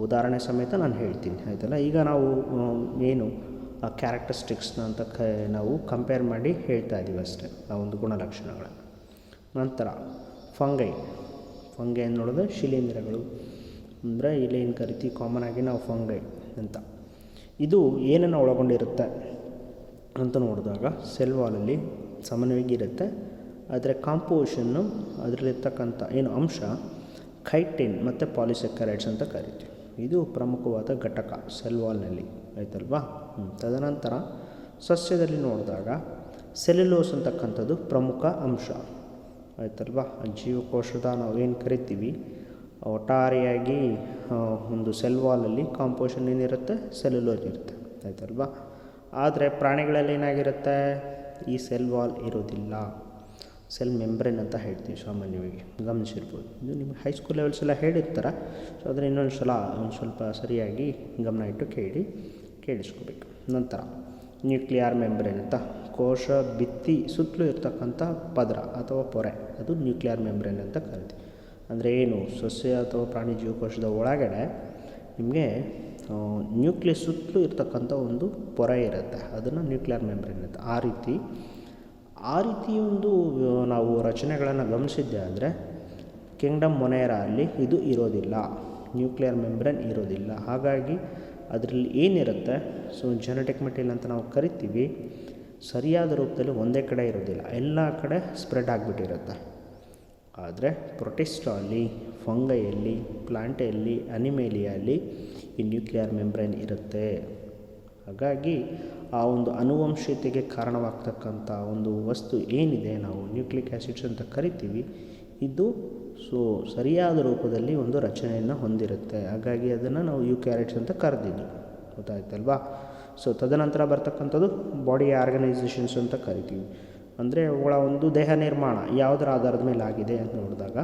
ಉದಾಹರಣೆ ಸಮೇತ ನಾನು ಹೇಳ್ತೀನಿ, ಆಯಿತಲ್ಲ. ಈಗ ನಾವು ಏನು ಆ ಕ್ಯಾರೆಕ್ಟರಿಸ್ಟಿಕ್ಸ್ನ ಅಂತ ನಾವು ಕಂಪೇರ್ ಮಾಡಿ ಹೇಳ್ತಾ ಇದ್ದೀವಿ ಅಷ್ಟೇ, ಆ ಒಂದು ಗುಣಲಕ್ಷಣಗಳನ್ನು. ನಂತರ ಫಂಗೈ ಅಂತ ನೋಡಿದ್ರೆ ಶಿಲೀಂಧ್ರಗಳು, ಅಂದರೆ ಇಲ್ಲೇನು ಕರಿತೀವಿ ಕಾಮನ್ ಆಗಿ ನಾವು ಫಂಗೈ ಅಂತ. ಇದು ಏನನ್ನು ಒಳಗೊಂಡಿರುತ್ತೆ ಅಂತ ನೋಡಿದಾಗ ಸೆಲ್ ವಾಲಲ್ಲಿ ಸಾಮಾನ್ಯವಾಗಿ ಇರುತ್ತೆ, ಆದರೆ ಕಾಂಪೋಸಿಷನ್ನು ಅದರಲ್ಲಿರ್ತಕ್ಕಂಥ ಏನು ಅಂಶ ಖೈಟಿನ್ ಮತ್ತು ಪಾಲಿಸೆಕ್ಕರೈಡ್ಸ್ ಅಂತ ಕರಿತೀವಿ. ಇದು ಪ್ರಮುಖವಾದ ಘಟಕ ಸೆಲ್ ವಾಲ್ನಲ್ಲಿ, ಆಯ್ತಲ್ವಾ. ತದನಂತರ ಸಸ್ಯದಲ್ಲಿ ನೋಡಿದಾಗ ಸೆಲ್ಯುಲೋಸ್ ಅಂತಕ್ಕಂಥದ್ದು ಪ್ರಮುಖ ಅಂಶ, ಆಯ್ತಲ್ವಾ. ಜೀವಕೋಶದ ನಾವೇನು ಕರಿತೀವಿ ಒಟ್ಟಾರೆಯಾಗಿ ಒಂದು ಸೆಲ್ ವಾಲಲ್ಲಿ ಕಾಂಪೋಸಿಷನ್ ಏನಿರುತ್ತೆ, ಸೆಲ್ಯುಲೋಸ್ ಇರುತ್ತೆ, ಆಯ್ತಲ್ವಾ. ಆದರೆ ಪ್ರಾಣಿಗಳಲ್ಲಿ ಏನಾಗಿರುತ್ತೆ, ಈ ಸೆಲ್ ವಾಲ್ ಇರೋದಿಲ್ಲ, ಸೆಲ್ ಮೆಂಬ್ರೇನ್ ಅಂತ ಹೇಳ್ತೀವಿ ಸಾಮಾನ್ಯವಾಗಿ, ಗಮನಿಸಿರ್ಬೋದು. ಇದು ನಿಮಗೆ ಹೈಸ್ಕೂಲ್ ಲೆವೆಲ್ಸ್ ಎಲ್ಲ ಹೇಳಿರ್ತಾರೆ, ಸೊ ಅದನ್ನು ಇನ್ನೊಂದು ಸಲ ಒಂದು ಸ್ವಲ್ಪ ಸರಿಯಾಗಿ ಗಮನ ಇಟ್ಟು ಕೇಳಿಸ್ಕೋಬೇಕು. ನಂತರ ನ್ಯೂಕ್ಲಿಯರ್ ಮೆಂಬ್ರೇನ್ ಅಂತ, ಕೋಶ ಭಿತ್ತಿ ಸುತ್ತಲೂ ಇರ್ತಕ್ಕಂಥ ಪದರ ಅಥವಾ ಪೊರೆ, ಅದು ನ್ಯೂಕ್ಲಿಯರ್ ಮೆಂಬ್ರೇನ್ ಅಂತ ಕರಿತೀವಿ. ಅಂದರೆ ಏನು, ಸಸ್ಯ ಅಥವಾ ಪ್ರಾಣಿ ಜೀವಕೋಶದ ಒಳಗಡೆ ನಿಮಗೆ ನ್ಯೂಕ್ಲಿಯಸ್ ಸುತ್ತಲೂ ಇರ್ತಕ್ಕಂಥ ಒಂದು ಪೊರೆ ಇರುತ್ತೆ, ಅದನ್ನು ನ್ಯೂಕ್ಲಿಯರ್ ಮೆಂಬ್ರೇನ್ ಅಂತ. ಆ ರೀತಿ ಒಂದು ನಾವು ರಚನೆಗಳನ್ನು ಗಮನಿಸಿದ್ದೆ ಆದರೆ ಕಿಂಗ್ಡಮ್ ಮೊನೇರಾ ಅಲ್ಲಿ ಇದು ಇರೋದಿಲ್ಲ, ನ್ಯೂಕ್ಲಿಯರ್ ಮೆಂಬ್ರೇನ್ ಇರೋದಿಲ್ಲ. ಹಾಗಾಗಿ ಅದರಲ್ಲಿ ಏನಿರುತ್ತೆ, ಸೊ ಜೆನೆಟಿಕ್ ಮೆಟೀರಿಯಲ್ ಅಂತ ನಾವು ಕರಿತೀವಿ, ಸರಿಯಾದ ರೂಪದಲ್ಲಿ ಒಂದೇ ಕಡೆ ಇರೋದಿಲ್ಲ, ಎಲ್ಲ ಕಡೆ ಸ್ಪ್ರೆಡ್ ಆಗಿಬಿಟ್ಟಿರುತ್ತೆ. ಆದರೆ ಪ್ರೊಟಿಸ್ಟಾಲ್ಲಿ, ಫಂಗೈಯಲ್ಲಿ, ಪ್ಲಾಂಟೆಯಲ್ಲಿ, ಅನಿಮೇಲಿಯಲ್ಲಿ ಈ ನ್ಯೂಕ್ಲಿಯರ್ ಮೆಂಬ್ರೇನ್ ಇರುತ್ತೆ. ಹಾಗಾಗಿ ಆ ಒಂದು ಆನುವಂಶಿಕತೆಗೆ ಕಾರಣವಾಗ್ತಕ್ಕಂಥ ಒಂದು ವಸ್ತು ಏನಿದೆ ನಾವು ನ್ಯೂಕ್ಲಿಕ್ ಆ್ಯಸಿಡ್ಸ್ ಅಂತ ಕರಿತೀವಿ, ಇದು ಸೊ ಸರಿಯಾದ ರೂಪದಲ್ಲಿ ಒಂದು ರಚನೆಯನ್ನು ಹೊಂದಿರುತ್ತೆ. ಹಾಗಾಗಿ ಅದನ್ನು ನಾವು ಯೂಕ್ಯಾರಿಯೋಟ್ಸ್ ಅಂತ ಕರೆದಿದ್ದು, ಗೊತ್ತಾಯ್ತಲ್ವಾ. ಸೊ ತದನಂತರ ಬರ್ತಕ್ಕಂಥದ್ದು ಬಾಡಿ ಆರ್ಗನೈಸೇಷನ್ಸ್ ಅಂತ ಕರಿತೀವಿ. ಅಂದರೆ ಅವುಗಳ ಒಂದು ದೇಹ ನಿರ್ಮಾಣ ಯಾವುದರ ಆಧಾರದ ಮೇಲೆ ಆಗಿದೆ ಅಂತ ನೋಡಿದಾಗ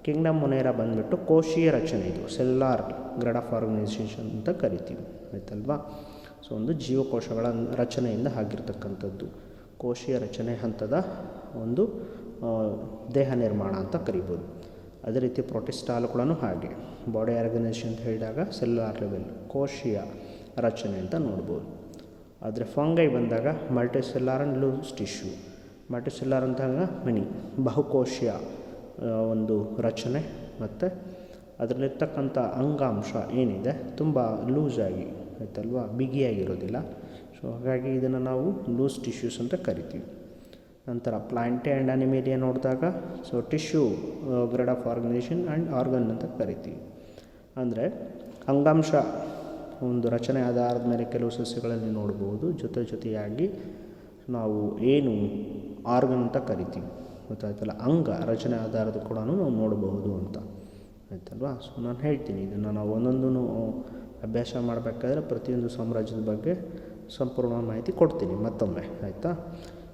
ಕಿಂಗ್ಡಮ್ ಮೊನೇರಾ ಬಂದುಬಿಟ್ಟು ಕೋಶೀಯ ರಚನೆ, ಇದು ಸೆಲ್ಯುಲಾರ್ ಗ್ರೇಡ್ ಆಫ್ ಆರ್ಗನೈಸೇಷನ್ ಅಂತ ಕರಿತೀವಿ, ಆಯ್ತಲ್ವಾ. ಸೊ ಒಂದು ಜೀವಕೋಶಗಳ ರಚನೆಯಿಂದ ಆಗಿರ್ತಕ್ಕಂಥದ್ದು ಕೋಶೀಯ ರಚನೆ ಹಂತದ ಒಂದು ದೇಹ ನಿರ್ಮಾಣ ಅಂತ ಕರಿಬೋದು. ಅದೇ ರೀತಿ ಪ್ರೊಟಿಸ್ಟಾಲ್ ಕೂಡ ಹಾಗೆ ಬಾಡಿ ಆರ್ಗನೈಸೇಷನ್ ಅಂತ ಹೇಳಿದಾಗ ಸೆಲ್ಯುಲಾರ್ ಲೆವೆಲ್ ಕೋಶೀಯ ರಚನೆ ಅಂತ ನೋಡ್ಬೋದು. ಆದರೆ ಫಂಗೈ ಬಂದಾಗ ಮಲ್ಟಿಸೆಲ್ಲಾರ್ ಆ್ಯಂಡ್ ಲೂಸ್ ಟಿಶ್ಯೂ, ಮಲ್ಟಿಸೆಲ್ಲಾರ್ ಅಂದಾಗ ಬಹುಕೋಶೀಯ ಒಂದು ರಚನೆ, ಮತ್ತು ಅದರಲ್ಲಿರ್ತಕ್ಕಂಥ ಅಂಗಾಂಶ ಏನಿದೆ ತುಂಬ ಲೂಸಾಗಿ, ಆಯ್ತಲ್ವಾ, ಬಿಗಿಯಾಗಿರೋದಿಲ್ಲ. ಸೊ ಹಾಗಾಗಿ ಇದನ್ನು ನಾವು ಲೂಸ್ ಟಿಶ್ಯೂಸ್ ಅಂತ ಕರಿತೀವಿ. ನಂತರ ಪ್ಲಾಂಟೆ ಆ್ಯಂಡ್ ಅನಿಮೇಲಿಯಾ ನೋಡಿದಾಗ so tissue grade of organisation and organ ಅಂತ ಕರಿತೀವಿ. ಅಂದರೆ ಅಂಗಾಂಶ ಒಂದು ರಚನೆ ಆಧಾರದ ಮೇಲೆ ಕೆಲವು ಸಸ್ಯಗಳಲ್ಲಿ ನೋಡ್ಬೋದು, ಜೊತೆಯಾಗಿ ನಾವು ಏನು ಆರ್ಗನ್ ಅಂತ ಕರಿತೀವಿ, ಗೊತ್ತಾಯ್ತಲ್ಲ, ಅಂಗ ರಚನೆ ಆಧಾರದ ಕೂಡ ನಾವು ನೋಡಬಹುದು ಅಂತ, ಆಯ್ತಲ್ವಾ. ಸೊ ನಾನು ಹೇಳ್ತೀನಿ, ಇದನ್ನು ನಾವು ಒಂದೊಂದು ಅಭ್ಯಾಸ ಮಾಡಬೇಕಾದ್ರೆ ಪ್ರತಿಯೊಂದು ಸಾಮ್ರಾಜ್ಯದ ಬಗ್ಗೆ ಸಂಪೂರ್ಣ ಮಾಹಿತಿ ಕೊಡ್ತೀನಿ ಮತ್ತೊಮ್ಮೆ, ಆಯಿತಾ.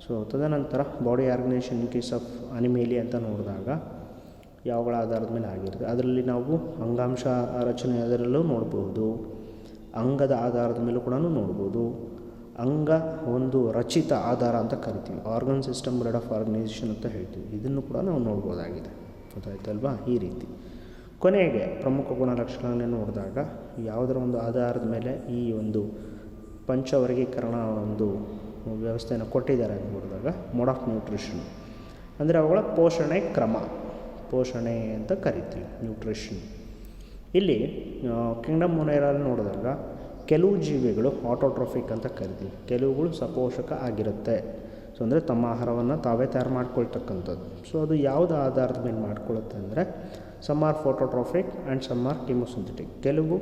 ಸೊ ತದನಂತರ body organisation in case of Animalia ಅಂತ ನೋಡಿದಾಗ ಯಾವುಗಳ ಆಧಾರದ ಮೇಲೆ ಆಗಿರುತ್ತೆ, ಅದರಲ್ಲಿ ನಾವು ಅಂಗಾಂಶ ರಚನೆ ಅದರಲ್ಲೂ ನೋಡ್ಬೋದು, ಅಂಗದ ಆಧಾರದ ಮೇಲೂ ಕೂಡ ನೋಡ್ಬೋದು. ಅಂಗ ಒಂದು ರಚಿತ ಆಧಾರ ಅಂತ ಕರಿತೀವಿ, organ system grade of organisation ಅಂತ ಹೇಳ್ತೀವಿ, ಇದನ್ನು ಕೂಡ ನಾವು ನೋಡ್ಬೋದಾಗಿದೆ, ಗೊತ್ತಾಯ್ತಲ್ವಾ. ಈ ರೀತಿ ಕೊನೆಗೆ ಪ್ರಮುಖ ಗುಣಲಕ್ಷಣಗಳನ್ನು ನೋಡಿದಾಗ ಯಾವುದರ ಒಂದು ಆಧಾರದ ಮೇಲೆ ಈ ಒಂದು ಪಂಚವರ್ಗೀಕರಣ ಒಂದು ವ್ಯವಸ್ಥೆಯನ್ನು ಕೊಟ್ಟಿದ್ದಾರೆ ಅಂತ ನೋಡಿದಾಗ ಮೋಡ್ ಆಫ್ ನ್ಯೂಟ್ರಿಷನ್, ಅಂದರೆ ಅವುಗಳ ಪೋಷಣೆ ಕ್ರಮ, ಪೋಷಣೆ ಅಂತ ಕರಿತೀವಿ ನ್ಯೂಟ್ರಿಷನ್. ಇಲ್ಲಿ ಕಿಂಗ್ಡಮ್ ಮೊನೇರಲ್ಲಿ ನೋಡಿದಾಗ ಕೆಲವು ಜೀವಿಗಳು ಆಟೋಟ್ರೋಫಿಕ್ ಅಂತ ಕರಿತೀವಿ, ಕೆಲವುಗಳು ಸಪೋಷಕ ಆಗಿರುತ್ತೆ. ಸೊ ಅಂದರೆ ತಮ್ಮ ಆಹಾರವನ್ನು ತಾವೇ ತಯಾರು ಮಾಡ್ಕೊಳ್ತಕ್ಕಂಥದ್ದು. ಸೊ ಅದು ಯಾವುದ ಆಧಾರದ ಮೇಲೆ ಮಾಡ್ಕೊಳ್ಳುತ್ತೆ ಅಂದರೆ some are phototrophic and some are chemosynthetic. ಕೆಲವು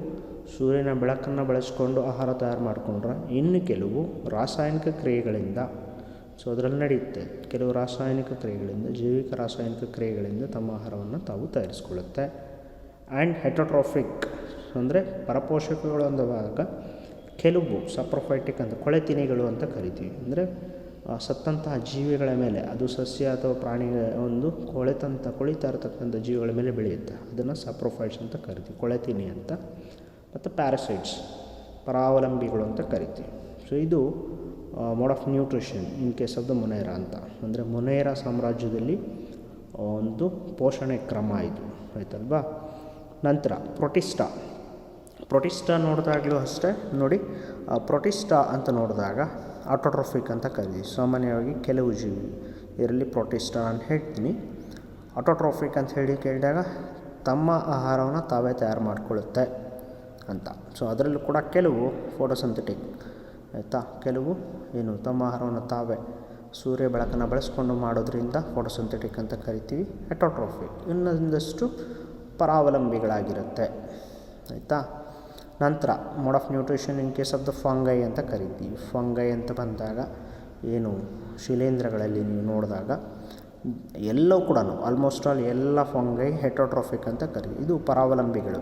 ಸೂರ್ಯನ ಬೆಳಕನ್ನು ಬಳಸಿಕೊಂಡು ಆಹಾರ ತಯಾರು ಮಾಡಿಕೊಂಡ್ರೆ, ಇನ್ನು ಕೆಲವು ರಾಸಾಯನಿಕ ಕ್ರಿಯೆಗಳಿಂದ, ಸೊ ಅದರಲ್ಲಿ ನಡೆಯುತ್ತೆ, ಕೆಲವು ರಾಸಾಯನಿಕ ಕ್ರಿಯೆಗಳಿಂದ, ಜೈವಿಕ ರಾಸಾಯನಿಕ ಕ್ರಿಯೆಗಳಿಂದ ತಮ್ಮ ಆಹಾರವನ್ನು ತಾವು ತಯಾರಿಸ್ಕೊಳ್ಳುತ್ತೆ. ಆ್ಯಂಡ್ ಹೆಟೋಟ್ರೋಫಿಕ್ ಅಂದರೆ ಪರಪೋಷಕಗಳು ಅಂದಾಗ ಕೆಲವು ಸಪ್ರೋಫೈಟಿಕ್ ಅಂತ ಕೊಳೆತಿನಿಗಳು ಅಂತ ಕರಿತೀವಿ, ಅಂದರೆ ಸತ್ತಂತಹ ಜೀವಿಗಳ ಮೇಲೆ, ಅದು ಸಸ್ಯ ಅಥವಾ ಪ್ರಾಣಿ ಒಂದು ಕೊಳಿತಾ ಇರತಕ್ಕಂಥ ಜೀವಿಗಳ ಮೇಲೆ ಬೆಳೆಯುತ್ತೆ. ಅದನ್ನು ಸಪ್ರೋಫೈಟ್ಸ್ ಅಂತ ಕರಿತೀವಿ, ಕೊಳೆತೀನಿ ಅಂತ. ಮತ್ತು ಪ್ಯಾರಾಸೈಟ್ಸ್, ಪರಾವಲಂಬಿಗಳು ಅಂತ ಕರಿತೀವಿ. ಸೊ ಇದು mode of nutrition in case of the monera ಅಂತ. ಅಂದರೆ ಮೊನೇರಾ ಸಾಮ್ರಾಜ್ಯದಲ್ಲಿ ಒಂದು ಪೋಷಣೆ ಕ್ರಮ ಇದು, ಆಯ್ತಲ್ವಾ. ನಂತರ ಪ್ರೊಟಿಸ್ಟಾ ನೋಡಿದಾಗಲೂ ಅಷ್ಟೇ ನೋಡಿ, ಪ್ರೊಟಿಸ್ಟಾ ಅಂತ ನೋಡಿದಾಗ ಆಟೋಟ್ರೋಫಿಕ್ ಅಂತ ಕರೀತೀವಿ. ಸಾಮಾನ್ಯವಾಗಿ ಕೆಲವು ಜೀವಿ ಇದರಲ್ಲಿ ಪ್ರೊಟಿಸ್ಟಾ ನಾನು ಹೇಳ್ತೀನಿ. ಆಟೋಟ್ರೋಫಿಕ್ ಅಂತ ಹೇಳಿ ಕೇಳಿದಾಗ ತಮ್ಮ ಆಹಾರವನ್ನು ತಾವೇ ತಯಾರು ಮಾಡಿಕೊಳ್ಳುತ್ತೆ ಅಂತ. ಸೊ ಅದರಲ್ಲೂ ಕೂಡ ಕೆಲವು ಫೋಟೋಸಿಂಥೆಟಿಕ್, ಆಯಿತಾ, ಕೆಲವು ತಮ್ಮ ಆಹಾರವನ್ನು ತಾವೇ ಸೂರ್ಯ ಬೆಳಕನ್ನು ಬಳಸ್ಕೊಂಡು ಮಾಡೋದ್ರಿಂದ ಫೋಟೋಸಿಂಥೆಟಿಕ್ ಅಂತ ಕರಿತೀವಿ. ಹೆಟೋಟ್ರೋಫಿಕ್ ಇನ್ನೊಂದಷ್ಟು ಪರಾವಲಂಬಿಗಳಾಗಿರುತ್ತೆ, ಆಯಿತಾ. ನಂತರ mode of nutrition in case of the fungi ಅಂತ ಕರಿತೀವಿ. ಫಂಗೈ ಅಂತ ಬಂದಾಗ ಶಿಲೀಂಧ್ರಗಳಲ್ಲಿ ನೀವು ನೋಡಿದಾಗ ಎಲ್ಲವೂ ಕೂಡ ಆಲ್ಮೋಸ್ಟ್ ಆಲ್ ಎಲ್ಲ ಫಂಗೈ ಹೆಟೋಟ್ರೋಫಿಕ್ ಅಂತ ಕರಿತೀವಿ. ಇದು ಪರಾವಲಂಬಿಗಳು,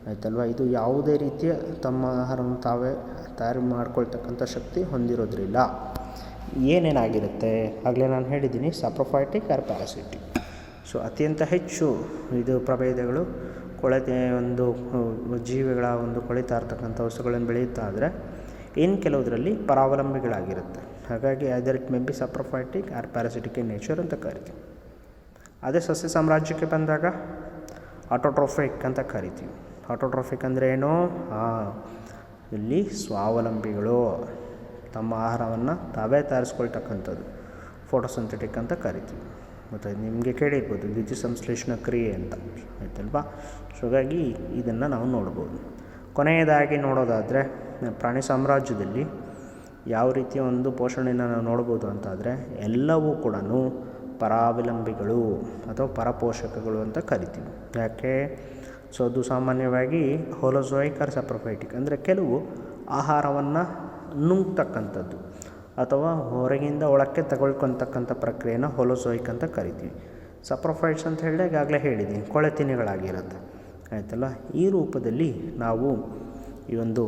ಆಯ್ತಲ್ವ. ಇದು ಯಾವುದೇ ರೀತಿಯ ತಮ್ಮ ಆಹಾರವನ್ನು ತಾವೇ ತಯಾರು ಮಾಡ್ಕೊಳ್ತಕ್ಕಂಥ ಶಕ್ತಿ ಹೊಂದಿರೋದ್ರಿಲ್ಲ. ಏನೇನಾಗಿರುತ್ತೆ ಆಗಲೇ ನಾನು ಹೇಳಿದ್ದೀನಿ, ಸಪ್ರೋಫೈಟಿಕ್ ಆರ್ ಪ್ಯಾರಾಸೈಟಿಕ್. ಸೊ ಅತ್ಯಂತ ಹೆಚ್ಚು ಇದು ಪ್ರಭೇದಗಳು ಒಂದು ಜೀವಿಗಳ ಒಂದು ಕೊಳಿತಾ ಇರ್ತಕ್ಕಂಥ ವಸ್ತುಗಳನ್ನು ಬೆಳೆಯುತ್ತಾ ಆದರೆ ಕೆಲವುದರಲ್ಲಿ ಪರಾವಲಂಬಿಗಳಾಗಿರುತ್ತೆ. ಹಾಗಾಗಿ other it may be saprophytic or parasitic in nature ಅಂತ ಕರಿತೀವಿ. ಅದೇ ಸಸ್ಯ ಸಾಮ್ರಾಜ್ಯಕ್ಕೆ ಬಂದಾಗ ಆಟೋಟ್ರೋಫಿಕ್ ಅಂತ ಕರಿತೀವಿ. ಆಟೋಟ್ರೋಫಿಕ್ ಅಂದರೆ ಏನು? ಇಲ್ಲಿ ಸ್ವಾವಲಂಬಿಗಳು, ತಮ್ಮ ಆಹಾರವನ್ನು ತಾವೇ ತಯಾರಿಸ್ಕೊಳ್ತಕ್ಕಂಥದ್ದು ಫೋಟೋಸಿಂಥೆಟಿಕ್ ಅಂತ ಕರಿತೀವಿ. ಮತ್ತು ನಿಮಗೆ ಕೇಳಿರ್ಬೋದು ದ್ಯುತಿಸಂಶ್ಲೇಷಣ ಕ್ರಿಯೆ ಅಂತ, ಆಯ್ತಲ್ವಾ. ಸೊ ಹಾಗಾಗಿ ಇದನ್ನು ನಾವು ನೋಡ್ಬೋದು. ಕೊನೆಯದಾಗಿ ನೋಡೋದಾದರೆ ಪ್ರಾಣಿ ಸಾಮ್ರಾಜ್ಯದಲ್ಲಿ ಯಾವ ರೀತಿಯ ಒಂದು ಪೋಷಣೆಯನ್ನು ನಾವು ನೋಡ್ಬೋದು ಅಂತಾದರೆ ಎಲ್ಲವೂ ಕೂಡ ಪರಾವಲಂಬಿಗಳು ಅಥವಾ ಪರಪೋಷಕಗಳು ಅಂತ ಕರಿತೀವಿ. ಯಾಕೆ? ಸೊ ಅದು ಸಾಮಾನ್ಯವಾಗಿ ಹೋಲೋಜೋಯಿಕ್ ಆರ್ ಸಪ್ರೋಫೈಟಿಕ್, ಅಂದರೆ ಕೆಲವು ಆಹಾರವನ್ನು ನುಂಗ್ತಕ್ಕಂಥದ್ದು ಅಥವಾ ಹೊರಗಿಂದ ಒಳಕ್ಕೆ ತಗೊಳ್ಕೊತಕ್ಕಂಥ ಪ್ರಕ್ರಿಯೆನ ಹೋಲೋಜೋಯಿಕ್ ಅಂತ ಕರಿತೀವಿ. ಸಪ್ರೋಫೈಟ್ಸ್ ಅಂತ ಹೇಳಿದಾಗ ಆಗಲೇ ಹೇಳಿದ್ದೀನಿ, ಕೊಳೆತಿನಿಗಳಾಗಿರುತ್ತೆ, ಆಯ್ತಲ್ಲ. ಈ ರೂಪದಲ್ಲಿ ನಾವು ಈ ಒಂದು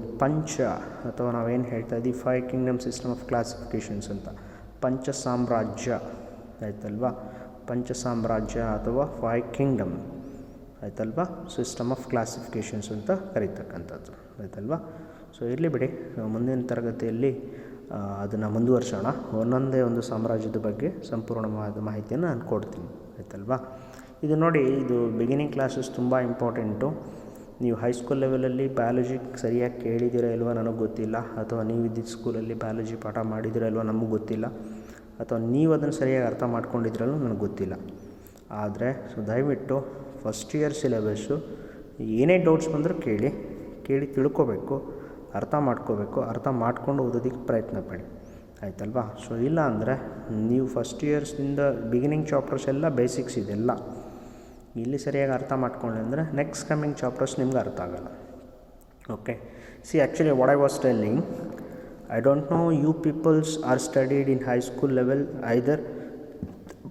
ಅಥವಾ ನಾವೇನು ಹೇಳ್ತಾ ಇದ್ದೀವಿ 5 ಕಿಂಗ್ಡಮ್ ಸಿಸ್ಟಮ್ ಆಫ್ ಕ್ಲಾಸಿಫಿಕೇಷನ್ಸ್ ಅಂತ, ಪಂಚ ಸಾಮ್ರಾಜ್ಯ, ಆಯ್ತಲ್ವಾ. ಪಂಚ ಸಾಮ್ರಾಜ್ಯ ಅಥವಾ 5 ಕಿಂಗ್ಡಮ್, ಆಯ್ತಲ್ವಾ, ಸಿಸ್ಟಮ್ ಆಫ್ ಕ್ಲಾಸಿಫಿಕೇಷನ್ಸ್ ಅಂತ ಕರೀತಕ್ಕಂಥದ್ದು, ಆಯ್ತಲ್ವಾ. ಸೊ ಇರಲಿ ಬಿಡಿ, ಮುಂದಿನ ತರಗತಿಯಲ್ಲಿ ಅದನ್ನು ಮುಂದುವರ್ಸೋಣ. ಒಂದೊಂದೇ ಒಂದು ಸಾಮ್ರಾಜ್ಯದ ಬಗ್ಗೆ ಸಂಪೂರ್ಣವಾದ ಮಾಹಿತಿಯನ್ನು ನಾನು ಕೊಡ್ತೀನಿ, ಆಯ್ತಲ್ವಾ. ಇದು ನೋಡಿ, ಇದು ಬಿಗಿನಿಂಗ್ ಕ್ಲಾಸಸ್ ತುಂಬ ಇಂಪಾರ್ಟೆಂಟು. ನೀವು ಹೈಸ್ಕೂಲ್ ಲೆವೆಲಲ್ಲಿ ಬಯಾಲಜಿ ಸರಿಯಾಗಿ ಕೇಳಿದ್ದೀರಾ ಇಲ್ವೋ ನನಗೆ ಗೊತ್ತಿಲ್ಲ, ಅಥವಾ ನೀವು ಇದ್ದಿದ್ದ ಸ್ಕೂಲಲ್ಲಿ ಬಯಾಲಜಿ ಪಾಠ ಮಾಡಿದ್ದೀರಾ ಇಲ್ವೋ ನಮಗೆ ಗೊತ್ತಿಲ್ಲ, ಅಥವಾ ನೀವು ಅದನ್ನು ಸರಿಯಾಗಿ ಅರ್ಥ ಮಾಡ್ಕೊಂಡಿದ್ರಲ್ಲೂ ನನಗೆ ಗೊತ್ತಿಲ್ಲ. ಆದರೆ ದಯವಿಟ್ಟು ಫಸ್ಟ್ ಇಯರ್ ಸಿಲೆಬಸ್ಸು ಏನೇ ಡೌಟ್ಸ್ ಬಂದರೂ ಕೇಳಿ ತಿಳ್ಕೊಬೇಕು, ಅರ್ಥ ಮಾಡ್ಕೋಬೇಕು, ಅರ್ಥ ಮಾಡ್ಕೊಂಡು ಓದೋದಕ್ಕೆ ಪ್ರಯತ್ನ ಪಡಿ, ಆಯ್ತಲ್ವಾ. ಸೊ ಇಲ್ಲ ಅಂದರೆ ನೀವು ಫಸ್ಟ್ ಇಯರ್ಸಿಂದ ಬಿಗಿನಿಂಗ್ ಚಾಪ್ಟರ್ಸ್ ಎಲ್ಲ ಬೇಸಿಕ್ಸ್ ಇದೆಲ್ಲ ಇಲ್ಲಿ ಸರಿಯಾಗಿ ಅರ್ಥ ಮಾಡ್ಕೊಂಡ್ರೆ ಅಂದರೆ ನೆಕ್ಸ್ಟ್ ಕಮಿಂಗ್ ಚಾಪ್ಟರ್ಸ್ ನಿಮ್ಗೆ ಅರ್ಥ ಆಗೋಲ್ಲ. Okay, C actually what I was telling, I don't know you peoples are studied in high school level either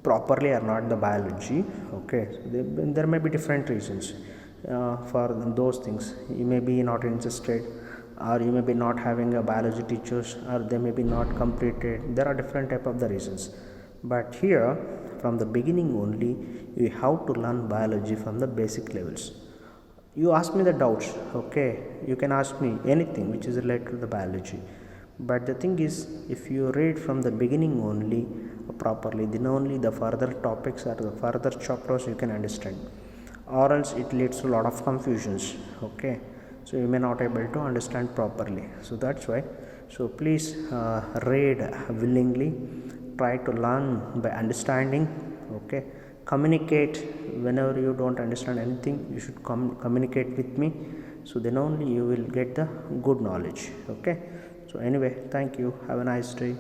properly or not the biology. Okay, so there may be different reasons for those things. You may be not interested, or you may be not having a biology teachers, or they may be not completed. There are different type of the reasons, but here from the beginning only you have to learn biology from the basic levels. You ask me the doubts, okay, you can ask me anything which is related to the biology. But the thing is, if you read from the beginning only properly, then only the further topics or the further chapters you can understand, or else it leads to a lot of confusions, okay. So you may not able to understand properly. So that's why, so please read willingly, try to learn by understanding, okay. Communicate whenever you don't understand anything, you should communicate with me, so then only you will get the good knowledge, okay. So anyway, thank you, have a nice day.